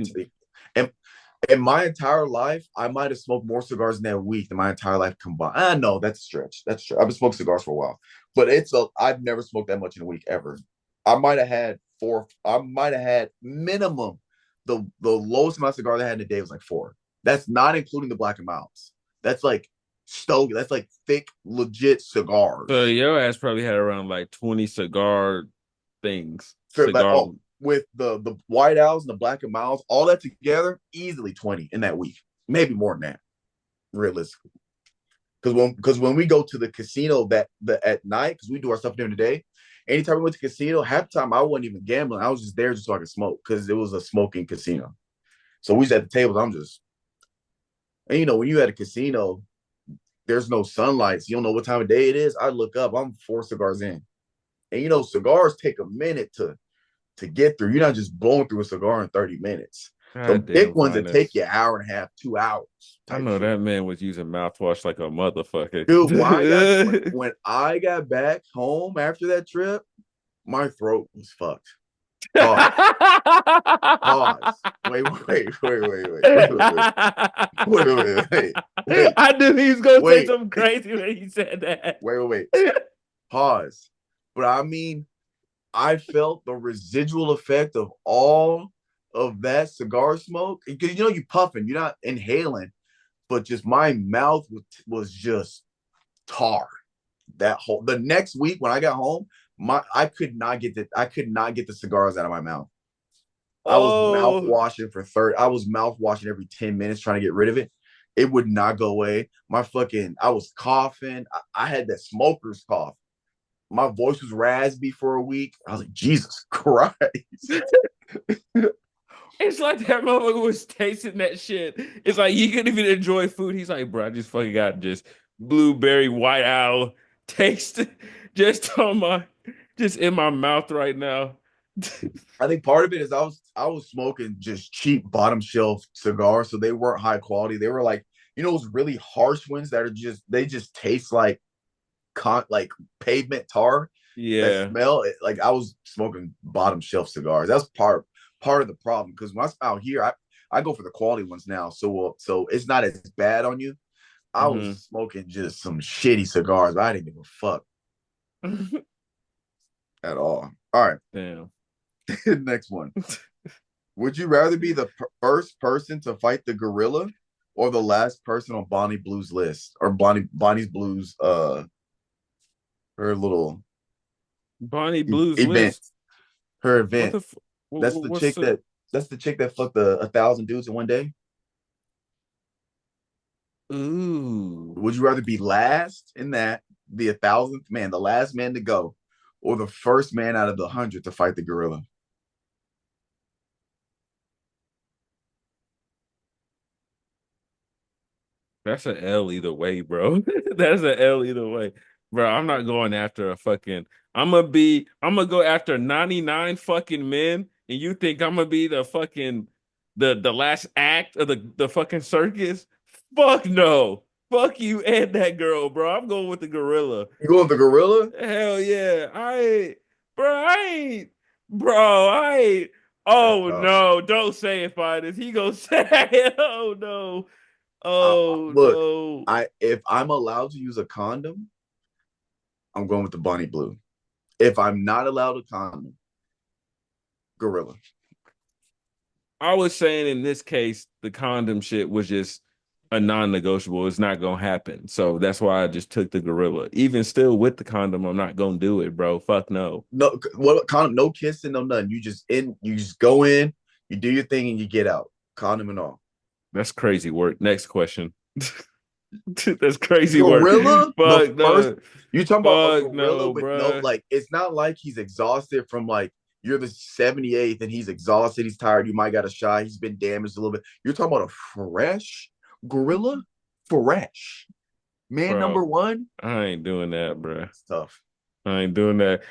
in my entire life. I might have smoked more cigars in that week than my entire life combined. I know that's a stretch. That's true. I've been smoking cigars for a while, but I've never smoked that much in a week ever. I might have had 4. I might have had minimum the lowest amount of cigars I had in a day was like 4. That's not including the Black and Milds. That's like Stogie. That's like thick, legit cigars. So your ass probably had around like 20 cigar things. So, like, Cigar. oh, with the white owls and the black and miles, all that together, easily 20 in that week. Maybe more than that, realistically. Because when we go to the casino at night, because we do our stuff during the day, anytime we went to casino, half the time I wasn't even gambling. I was just there just so I could smoke because it was a smoking casino. So we was at the tables. And when you at a casino, there's no sunlight, so you don't know what time of day it is. I look up, I'm 4 cigars in. And cigars take a minute to get through. You're not just blowing through a cigar in 30 minutes. The big ones that take you an hour and a half, 2 hours. I know that man was using mouthwash like a motherfucker. Dude, when I got back home after that trip, my throat was fucked. Pause. Pause. Wait. I knew he was gonna say something crazy when he said that. Wait. Pause. But I mean, I felt the residual effect of all of that cigar smoke. Because you puffing, you're not inhaling, but just my mouth was just tar. The next week when I got home, I could not get the cigars out of my mouth. I was mouthwashing for 30. I was mouthwashing every 10 minutes trying to get rid of it. It would not go away. I was coughing. I had that smoker's cough. My voice was raspy for a week. I was like, Jesus Christ. It's like that motherfucker was tasting that shit. It's like he couldn't even enjoy food. He's like, bro, I just fucking got just blueberry white owl taste just in my mouth right now. I think part of it is I was smoking just cheap bottom shelf cigars, so they weren't high quality. They were like, those really harsh ones that are they just taste like pavement tar. Yeah, that smell like I was smoking bottom shelf cigars. That's part of the problem, because when I'm out here, I go for the quality ones now, so it's not as bad on you. I was smoking just some shitty cigars, but I didn't give a fuck at all. All right, damn. Next one. Would you rather be the first person to fight the gorilla or the last person on Bonnie Blue's list, or Bonnie's Blue's her little Bonnie Blue's event, list? her event? That's the chick that fucked 1,000 dudes in one day. Ooh. Would you rather be last in that, the 1,000th man, the last man to go, or the first man out of the 100 to fight the gorilla? That's an L either way, bro. That's an L either way. Bro, I'm not going after a fucking I'm gonna go after 99 fucking men, and you think I'm gonna be the fucking the last act of the fucking circus? Fuck no. Fuck you and that girl, bro. I'm going with the gorilla. You going with the gorilla? Hell yeah. I ain't. Oh no, don't say it, Finis. He gonna say it. Oh no. Oh look, no. If I'm allowed to use a condom, I'm going with the Bonnie Blue. If I'm not allowed a condom, gorilla. I was saying in this case, the condom shit was just a non-negotiable. It's not gonna happen. So that's why I just took the gorilla. Even still with the condom, I'm not gonna do it, bro. Fuck no. No, what condom? No kissing, no nothing. You just go in, you do your thing, and you get out. Condom and all. That's crazy work. Next question. That's crazy gorilla? work. Fuck no. You talking about a gorilla no, with bro. no, like, it's not like he's exhausted from, like, you're the 78th and he's exhausted, he's tired, you might got a shot, he's been damaged a little bit. You're talking about a fresh gorilla? Fresh. Man, bro, number one? I ain't doing that, bro. It's tough. I ain't doing that.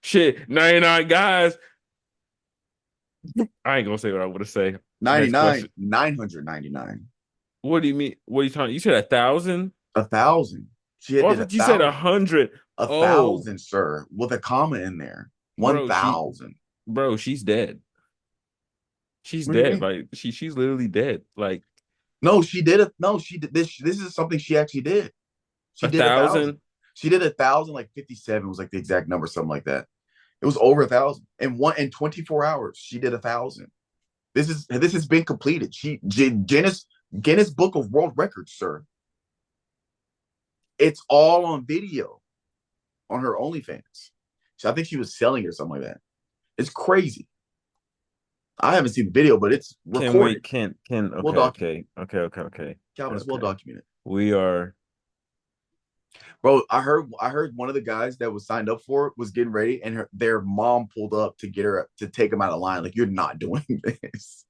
Shit, 99 guys. I ain't gonna say what I want to say. 99, 999. What do you mean? What are you talking? You said 1,000? 1,000. You said 100. 1,000, sir, with a comma in there. 1,000. Bro, she's dead. She's dead. Like she's literally dead. Like, no, she did it. No, she did this. This is something she actually did. She did 1,000. She did 1,000, like 57 was like the exact number, something like that. It was over 1,000 in 24 hours. She did 1,000. This has been completed. Guinness Guinness Book of World Records, sir. It's all on video on her OnlyFans. So I think she was selling it or something like that. It's crazy. I haven't seen the video, but it's recorded. Well documented. Okay. Calvin, it's well documented. We are, bro. I heard one of the guys that was signed up for it was getting ready, and their mom pulled up to get her to take him out of line. Like, you're not doing this.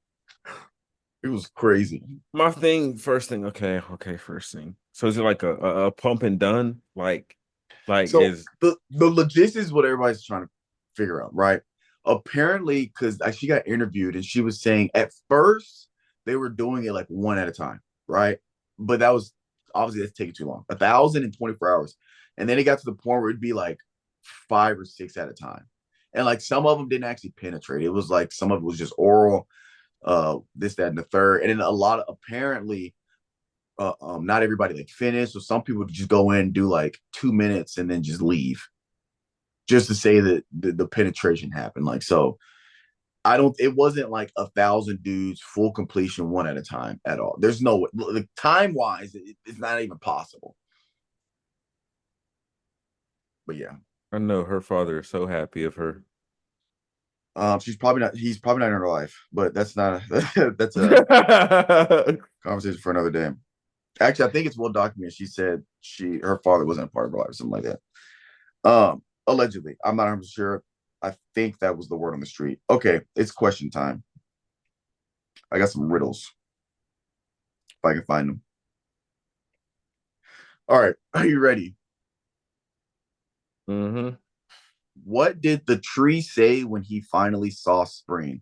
It was crazy. my thing, first thing. Okay, first thing. So is it like a pump and done? Like So is the logistics is what everybody's trying to figure out, right? Apparently, because she got interviewed and she was saying at first they were doing it like one at a time, right? But that was obviously that's taking too long. 1,000 in 24 hours. And then it got to the point where it'd be like 5 or 6 at a time. And like some of them didn't actually penetrate. It was like some of it was just oral, this, that, and the third. And then a lot of apparently not everybody like finished. So some people just go in, do like 2 minutes, and then just leave, just to say that the penetration happened. Like, so I don't. It wasn't like 1,000 dudes full completion one at a time at all. There's no like, time wise, it's not even possible. But yeah, I know her father is so happy of her. she's probably not. He's probably not in her life. But that's not. That's a conversation for another day. Actually, I think it's well documented. She said her father wasn't a part of her life or something like that. Allegedly. I'm not 100% sure. I think that was the word on the street. Okay, it's question time. I got some riddles. If I can find them. All right, are you ready? Mm-hmm. What did the tree say when he finally saw spring?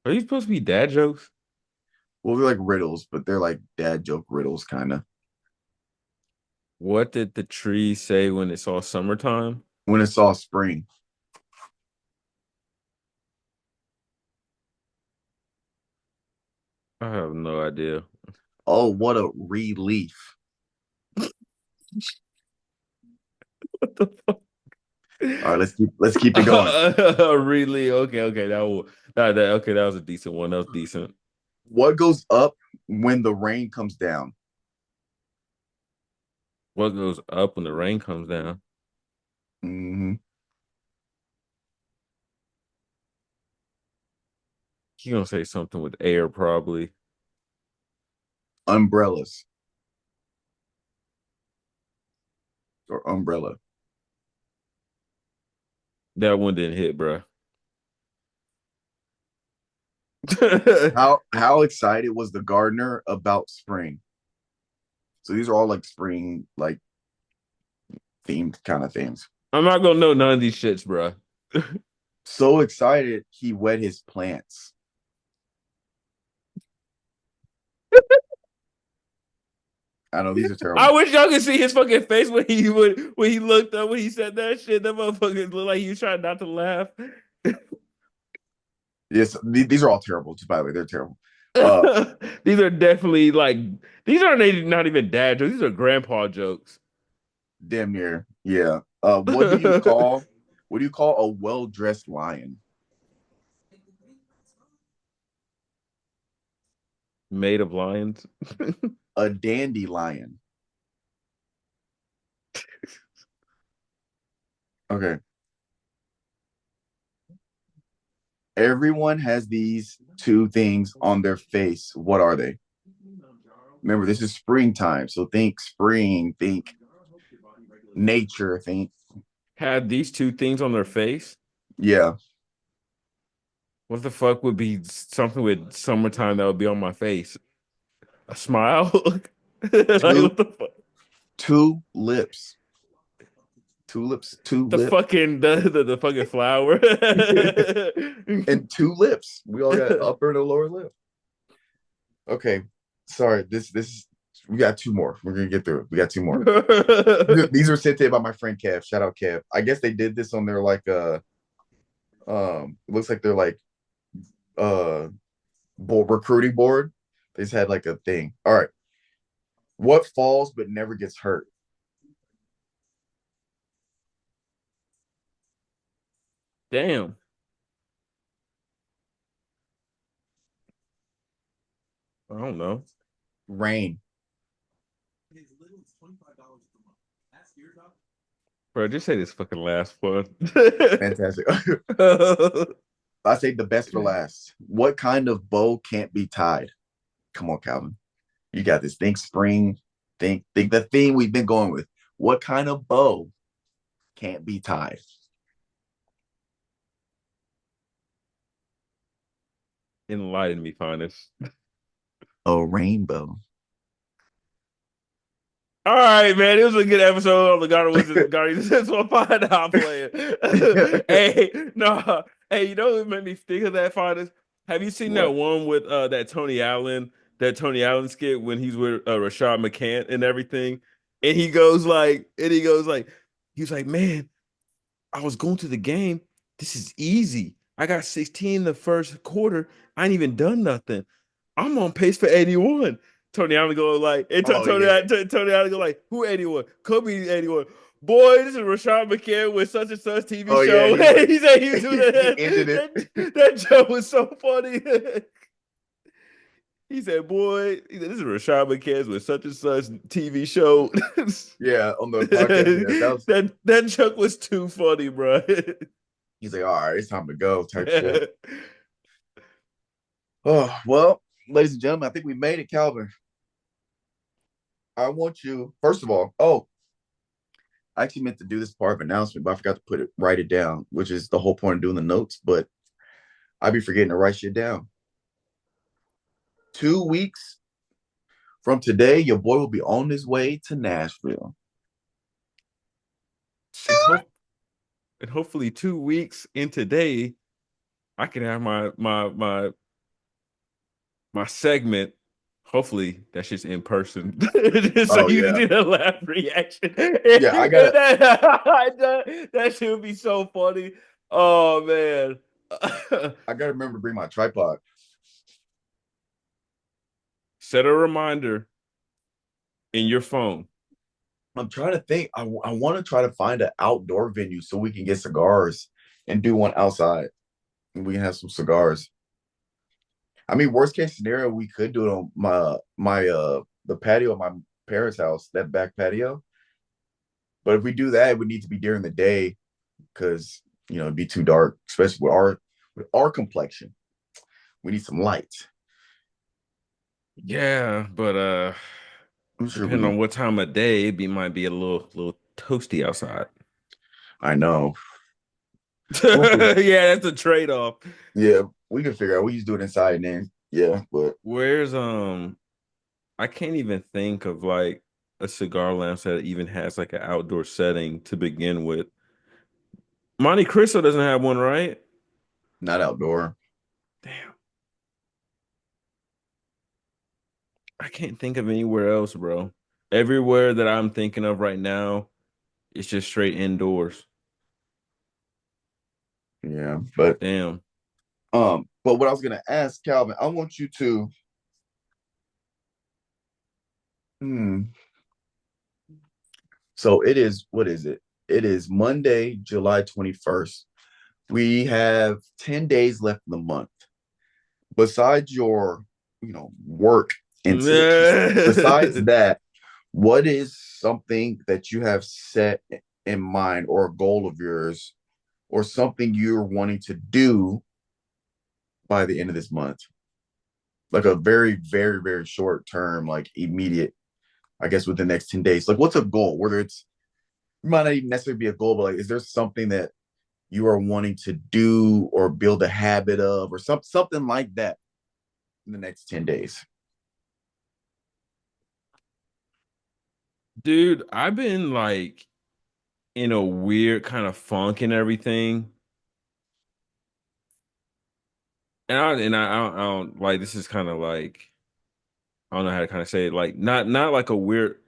Are these supposed to be dad jokes? Well, they're like riddles, but they're like dad joke riddles, kind of. What did the tree say when it saw summertime? When it saw spring. I have no idea. Oh, what a relief. What the fuck? All right, let's keep it going. Really? Okay. That was a decent one. That was decent. What goes up when the rain comes down? What goes up when the rain comes down? Mm-hmm. You gonna say something with air, probably. Umbrellas or umbrella. That one didn't hit, bro. How excited was the gardener about spring? So these are all like spring, like themed kind of things. I'm not gonna know none of these shits, bro. So excited he wet his plants. I know these are terrible. I wish y'all could see his fucking face when he looked up when he said that shit. That motherfucker looked like he was trying not to laugh. Yes, these are all terrible. Just by the way, they're terrible. These are definitely like these are not even dad jokes. These are grandpa jokes. Damn near, yeah. What do you call a well-dressed lion? Made of lions. A dandelion. Okay. Everyone has these two things on their face. What are they? Remember, this is springtime, so think spring, think nature, think. Had these two things on their face. Yeah. What the fuck would be something with summertime that would be on my face? A smile? Like what the fuck? Two lips. Tulips, two The lips. fucking the fucking flower. And two lips. We all got upper and a lower lip. Okay. Sorry. This we got two more. We're gonna get through it. We got two more. These were sent in by my friend Kev. Shout out Kev. I guess they did this on their like it looks like they're like recruiting board. They just had like a thing. All right. What falls but never gets hurt? Damn. I don't know. Rain. Bro, just say this fucking last one. Fantastic. I say the best for last. What kind of bow can't be tied? Come on, Calvin. You got this. Think spring. Think the theme we've been going with. What kind of bow can't be tied? Enlighten me, Finis. A rainbow. All right, man. It was a good episode on the Guardians. That's what fine I'm playing. Hey, no, hey, you know what made me think of that, Finis? Have you seen that What? one with that Tony Allen skit when he's with Rashad McCants and everything? And he was like, man, I was going to the game. This is easy. I got 16 in the first quarter. I ain't even done nothing. I'm on pace for 81. Tony Allen go like, and Oh yeah. Tony Allen go like, who 81? Kobe 81. Boy, this is Rashad McCants with such and such TV Oh yeah. show. He was like, He said he was doing he that. ended it. That joke was so funny. He said, boy, this is Rashad McCants with such and such TV show. Yeah, on the podcast. Yeah, that was. That joke was too funny, bro. He's like, all right, it's time to go. Type shit. Oh well, ladies and gentlemen, I think we made it, Calvin. I want you, first of all. Oh, I actually meant to do this part of announcement, but I forgot to write it down, which is the whole point of doing the notes. But I be forgetting to write shit down. 2 weeks from today, your boy will be on his way to Nashville. And hopefully 2 weeks in today, I can have my segment. Hopefully that shit's in person, so Oh you can yeah, do the laugh reaction. yeah. I got That shit would be so funny. Oh man. I gotta remember to bring my tripod. Set a reminder in your phone. I'm trying to think. I want to try to find an outdoor venue so we can get cigars and do one outside, and we can have some cigars. I mean, worst case scenario, we could do it on my the patio of my parents' house, that back patio. But if we do that, it would need to be during the day because it'd be too dark, especially with our complexion. We need some light. Yeah, but I'm sure we depending can. on what time of day, might be a little toasty outside. I know. Yeah, that's a trade-off. Yeah, we can figure out. We just do it inside and then yeah, but Where's I can't even think of like a cigar lounge that even has like an outdoor setting to begin with. Monte Cristo doesn't have one, right? not outdoor. Damn. I can't think of anywhere else, bro. Everywhere that I'm thinking of right now, it's just straight indoors. Yeah, but Damn. but what I was gonna ask, Calvin, I want you to so it is, what is it? It is Monday, July 21st. We have 10 days left in the month. Besides your, work intentions, besides that, what is something that you have set in mind or a goal of yours or something you're wanting to do by the end of this month? Like a very, very, very short term, like immediate, I guess, within the next 10 days. Like, what's a goal? Whether it might not even necessarily be a goal, but like, is there something that you are wanting to do or build a habit of or something like that in the next 10 days? Dude, I've been like in a weird kind of funk and everything. I don't like this is kind of like I don't know how to kind of say it. Like not like a weird.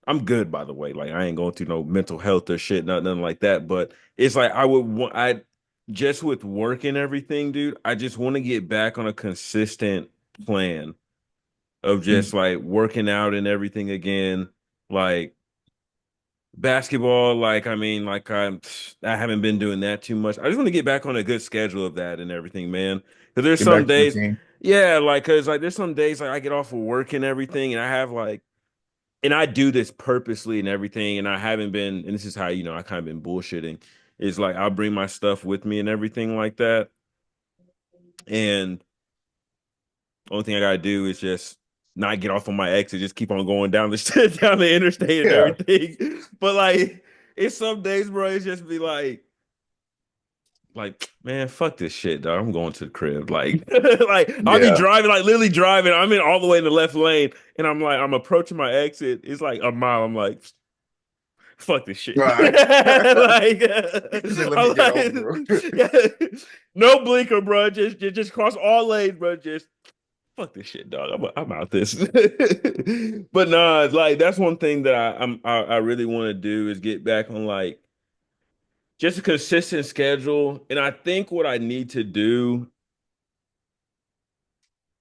I'm good, by the way. Like I ain't going through no mental health or shit, nothing like that. But it's like I would want I just with work and everything, dude. I just want to get back on a consistent plan of just like working out and everything again. Like basketball, like I mean, like I haven't been doing that too much. I just want to get back on a good schedule of that and everything, man. Because there's Get some back to days, routine. Yeah, like, cause like there's some days like I get off of work and everything, and I have like, and I do this purposely and everything, and I haven't been, and this is how I kind of been bullshitting. Is like I'll bring my stuff with me and everything like that, and only thing I gotta do is just not get off on my exit, just keep on going down the down the interstate and Yeah. everything. But like, it's some days, bro, it's just be like, man, fuck this shit, dog. I'm going to the crib. Like, like I'll be Yeah. driving, like literally driving. I'm in all the way in the left lane, and I'm approaching my exit. It's like a mile. I'm like, fuck this shit. Right. Like, He's like, let me I'm get off, bro. like, yeah, no blinker, bro. Just cross all lanes, bro. Just fuck this shit, dog. I'm out this. But nah, like that's one thing that I really want to do is get back on like just a consistent schedule. And I think what I need to do,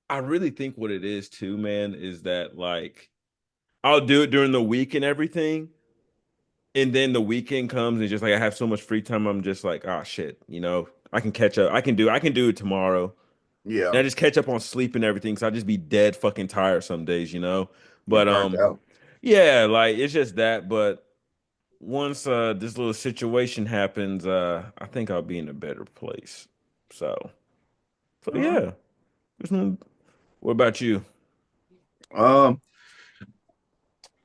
I really think what it is too, man, is that like I'll do it during the week and everything. And then the weekend comes and just like I have so much free time, I'm just like, oh shit, I can catch up. I can do it tomorrow. Yeah. And I just catch up on sleep and everything. So I just be dead fucking tired some days. Get But burnt out. yeah, like it's just that. But once this little situation happens, I think I'll be in a better place. So All right. yeah. What about you? Um,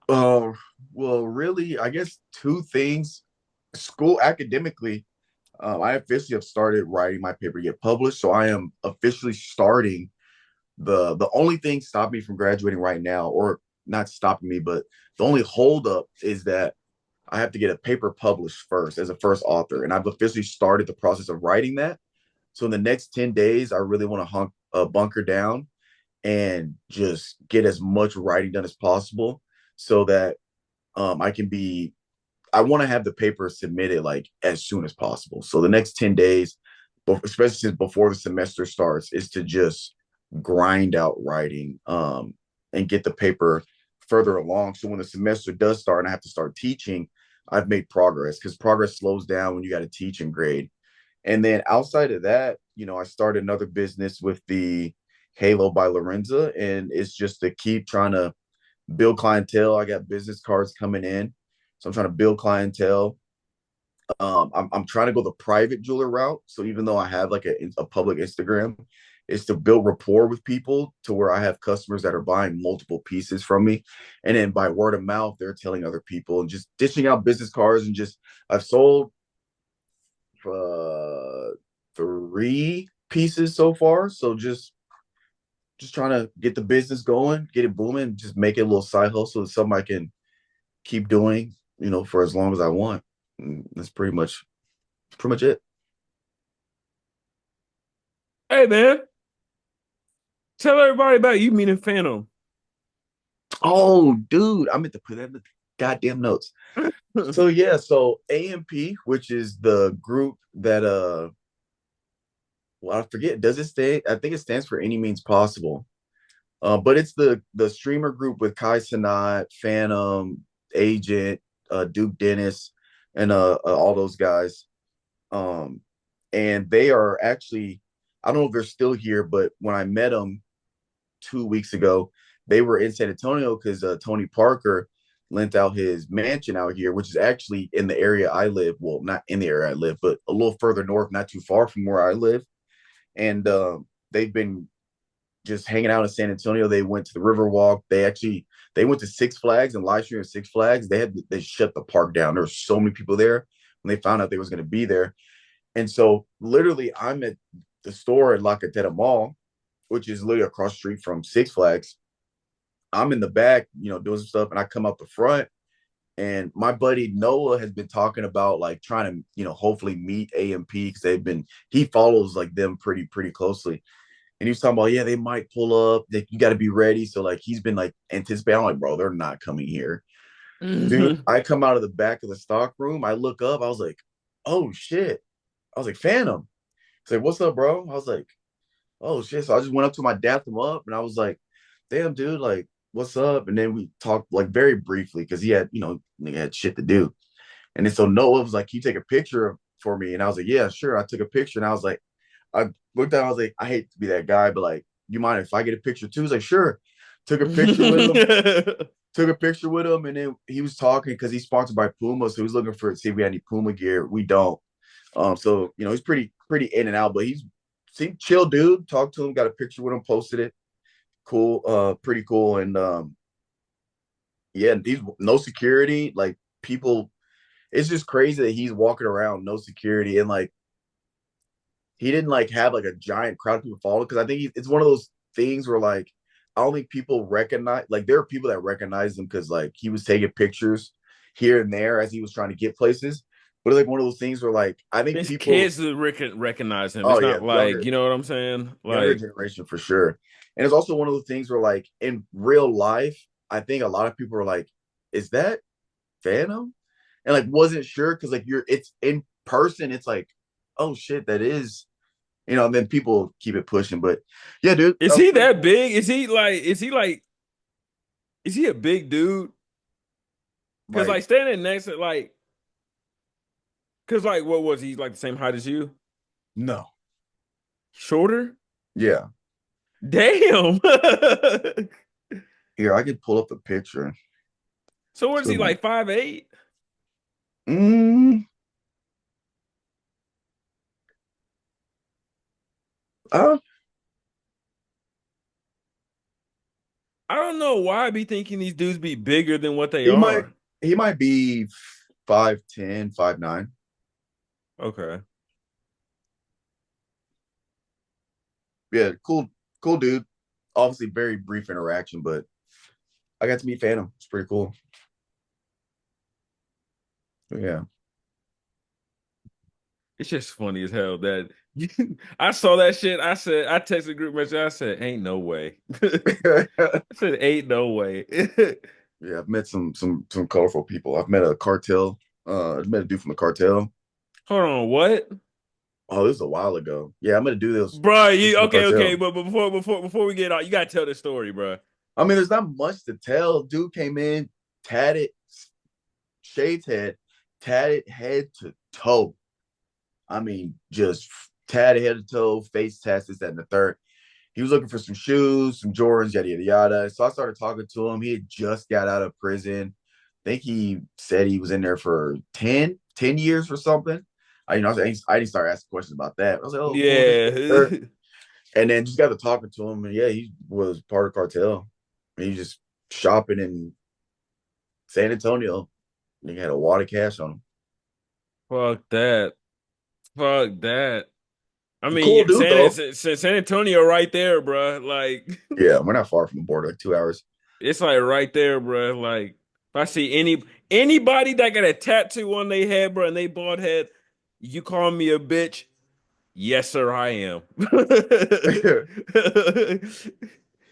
uh, well, really, I guess two things. School academically, I officially have started writing my paper to get published. So I am officially starting the only thing stopping me from graduating right now, or not stopping me, but the only holdup is that I have to get a paper published first as a first author. And I've officially started the process of writing that. So in the next 10 days, I really want to bunker down and just get as much writing done as possible so that I can be I want to have the paper submitted like as soon as possible. So the next 10 days, especially since before the semester starts, is to just grind out writing and get the paper further along. So when the semester does start and I have to start teaching, I've made progress because progress slows down when you got to teach and grade. And then outside of that, I started another business with the Halo by Lorenza, and it's just to keep trying to build clientele. I got business cards coming in, so I'm trying to build clientele. I'm trying to go the private jeweler route. So even though I have like a public Instagram, is to build rapport with people to where I have customers that are buying multiple pieces from me, and then by word of mouth, they're telling other people and just dishing out business cards and just I've sold uh, 3 pieces so far. So just trying to get the business going, get it booming, just make it a little side hustle. It's something I can keep doing, for as long as I want. And that's pretty much it. Hey man, tell everybody about you meeting Phantom. Oh, dude, I meant to put that in the goddamn notes. So yeah, so AMP, which is the group that well, I forget, does it stay? I think it stands for Any Means Possible. But it's the streamer group with Kai Sanat, Phantom, Agent, Duke Dennis, and all those guys. Um, and they are actually, I don't know if they're still here, but when I met them 2 weeks ago, they were in San Antonio because Tony Parker lent out his mansion out here, which is actually in the area I live. Well, not in the area I live, but a little further north, not too far from where I live. And they've been just hanging out in San Antonio. They went to the Riverwalk. They went to Six Flags and live streamed Six Flags. They shut the park down. There were so many people there when they found out they was going to be there. And so literally I'm at the store at La Cateta Mall, which is literally across the street from Six Flags. I'm in the back, doing some stuff, and I come out the front. And my buddy Noah has been talking about like trying to, hopefully meet AMP because he follows like them pretty closely. And he was talking about, yeah, they might pull up. That you got to be ready. So like he's been like anticipating. I'm like, bro, they're not coming here, dude. I come out of the back of the stock room. I look up. I was like, oh shit. I was like, Phantom. He's like, what's up, bro? I was like, oh shit. So I just went up to my dapped him up, and I was like, damn, dude, like, what's up? And then we talked like very briefly because he had, nigga had shit to do. And then so Noah was like, can you take a picture for me? And I was like, yeah, sure. I took a picture, and I was like, I looked at, I was like, I hate to be that guy, but like, you mind if I get a picture too? He's like, sure. Took a picture with him. Took a picture with him, and then he was talking because he's sponsored by Puma, so he was looking for see if we had any Puma gear. We don't. So he's pretty in and out, but he's chill dude. Talked to him, got a picture with him, posted it. Cool, pretty cool, and yeah, he's no security. Like people, it's just crazy that he's walking around no security, and like he didn't like have like a giant crowd of people following because I think it's one of those things where like I don't think people recognize like there are people that recognize him because like he was taking pictures here and there as he was trying to get places. But it's like one of those things where like I think His people kids recognize him. oh It's yeah, not like, you know what I'm saying? younger Like, generation for sure. And it's also one of those things where like in real life, I think a lot of people are like, is that Phantom? And like wasn't sure because like it's in person, it's like, oh shit, that is and then people keep it pushing. But yeah, dude, is that was he pretty that cool. big? Is he a big dude? Because Like, like standing next to because like what was he like the same height as you? no. Shorter? Yeah. Damn. Here, I could pull up the picture. So what is he like 5'8"? Mm, uh, I don't know why I be thinking these dudes be bigger than what they he might are. he might be 5'10", 5'9". Okay. Yeah, cool dude. Obviously very brief interaction, but I got to meet Phantom. It's pretty cool. Yeah. It's just funny as hell that I saw that shit. I texted group message. I said, ain't no way. I said, ain't no way. Yeah, I've met some colorful people. I've met a cartel. I've met a dude from the cartel. Hold on, what? Oh, this was a while ago. Yeah, I'm gonna do this Bro, you from the okay, cartel. but before we get out, you gotta tell the story, bro. I mean, there's not much to tell. Dude came in, tatted, shades head, tatted head to toe. I mean, just tatted head to toe, face tats, this, that, and the third. He was looking for some shoes, some Jordans, yada, yada, yada. So I started talking to him. He had just got out of prison. I think he said he was in there for 10 years or something. I didn't start asking questions about that. I was like, oh, cool. This, that, Yeah. third. And then just got to talking to him. And yeah, he was part of cartel. And he just shopping in San Antonio. And he had a wad of cash on him. Fuck that. Fuck that. I Cool mean, dude, though. San Antonio right there, bro. Like, Yeah, we're not far from the border, like 2 hours. it's like right there, bro. Like, if I see anybody that got a tattoo on their head, bro, and they bald head, you call me a bitch? Yes, sir, I am.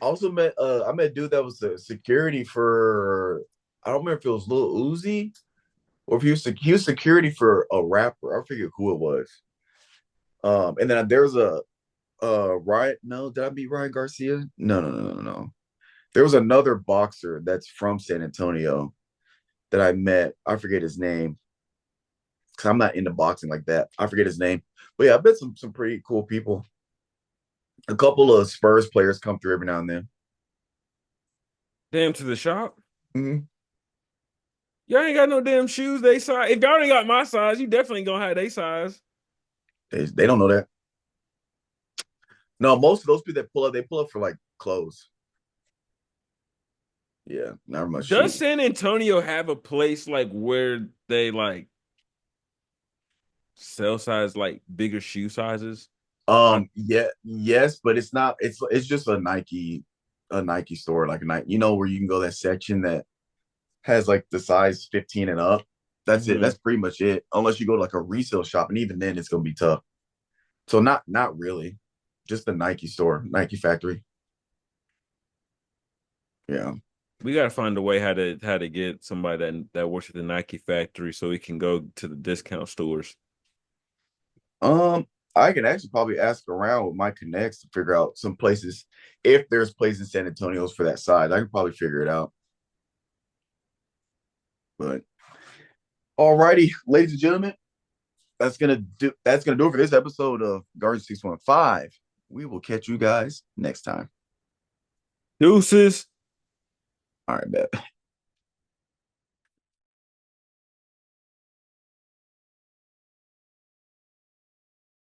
Also met I met a dude that was a security for I don't remember if it was Lil Uzi or if he was security for a rapper. I forget who it was. And then there was a Ryan. No, did I meet Ryan Garcia? No. There was another boxer that's from San Antonio that I met. I forget his name because I'm not into boxing like that. I forget his name, but yeah, I met some pretty cool people. A couple of Spurs players come through every now and then. Damn, to the shop. Mhm. Y'all ain't got no damn shoes. They size. If y'all ain't got my size, you definitely gonna have they size. They don't know that. No, most of those people that pull up, they pull up for like clothes. Yeah, not much Does shoes. San Antonio have a place like where they like sell size like bigger shoe sizes? I Yeah, yes, but it's not. It's just a Nike store, like a Nike. Where you can go that section that has like the size 15 and up. That's it. Mhm. That's pretty much it. Unless you go to like a resale shop, and even then, it's gonna be tough. So not really. Just the Nike store, Nike factory. Yeah. We gotta find a way how to get somebody that works at the Nike factory so we can go to the discount stores. Um, I can actually probably ask around with my connects to figure out some places if there's places in San Antonio's for that size. I can probably figure it out. But alrighty, ladies and gentlemen, that's gonna do it for this episode of Garden 615. We will catch you guys next time. Deuces. All right, bet.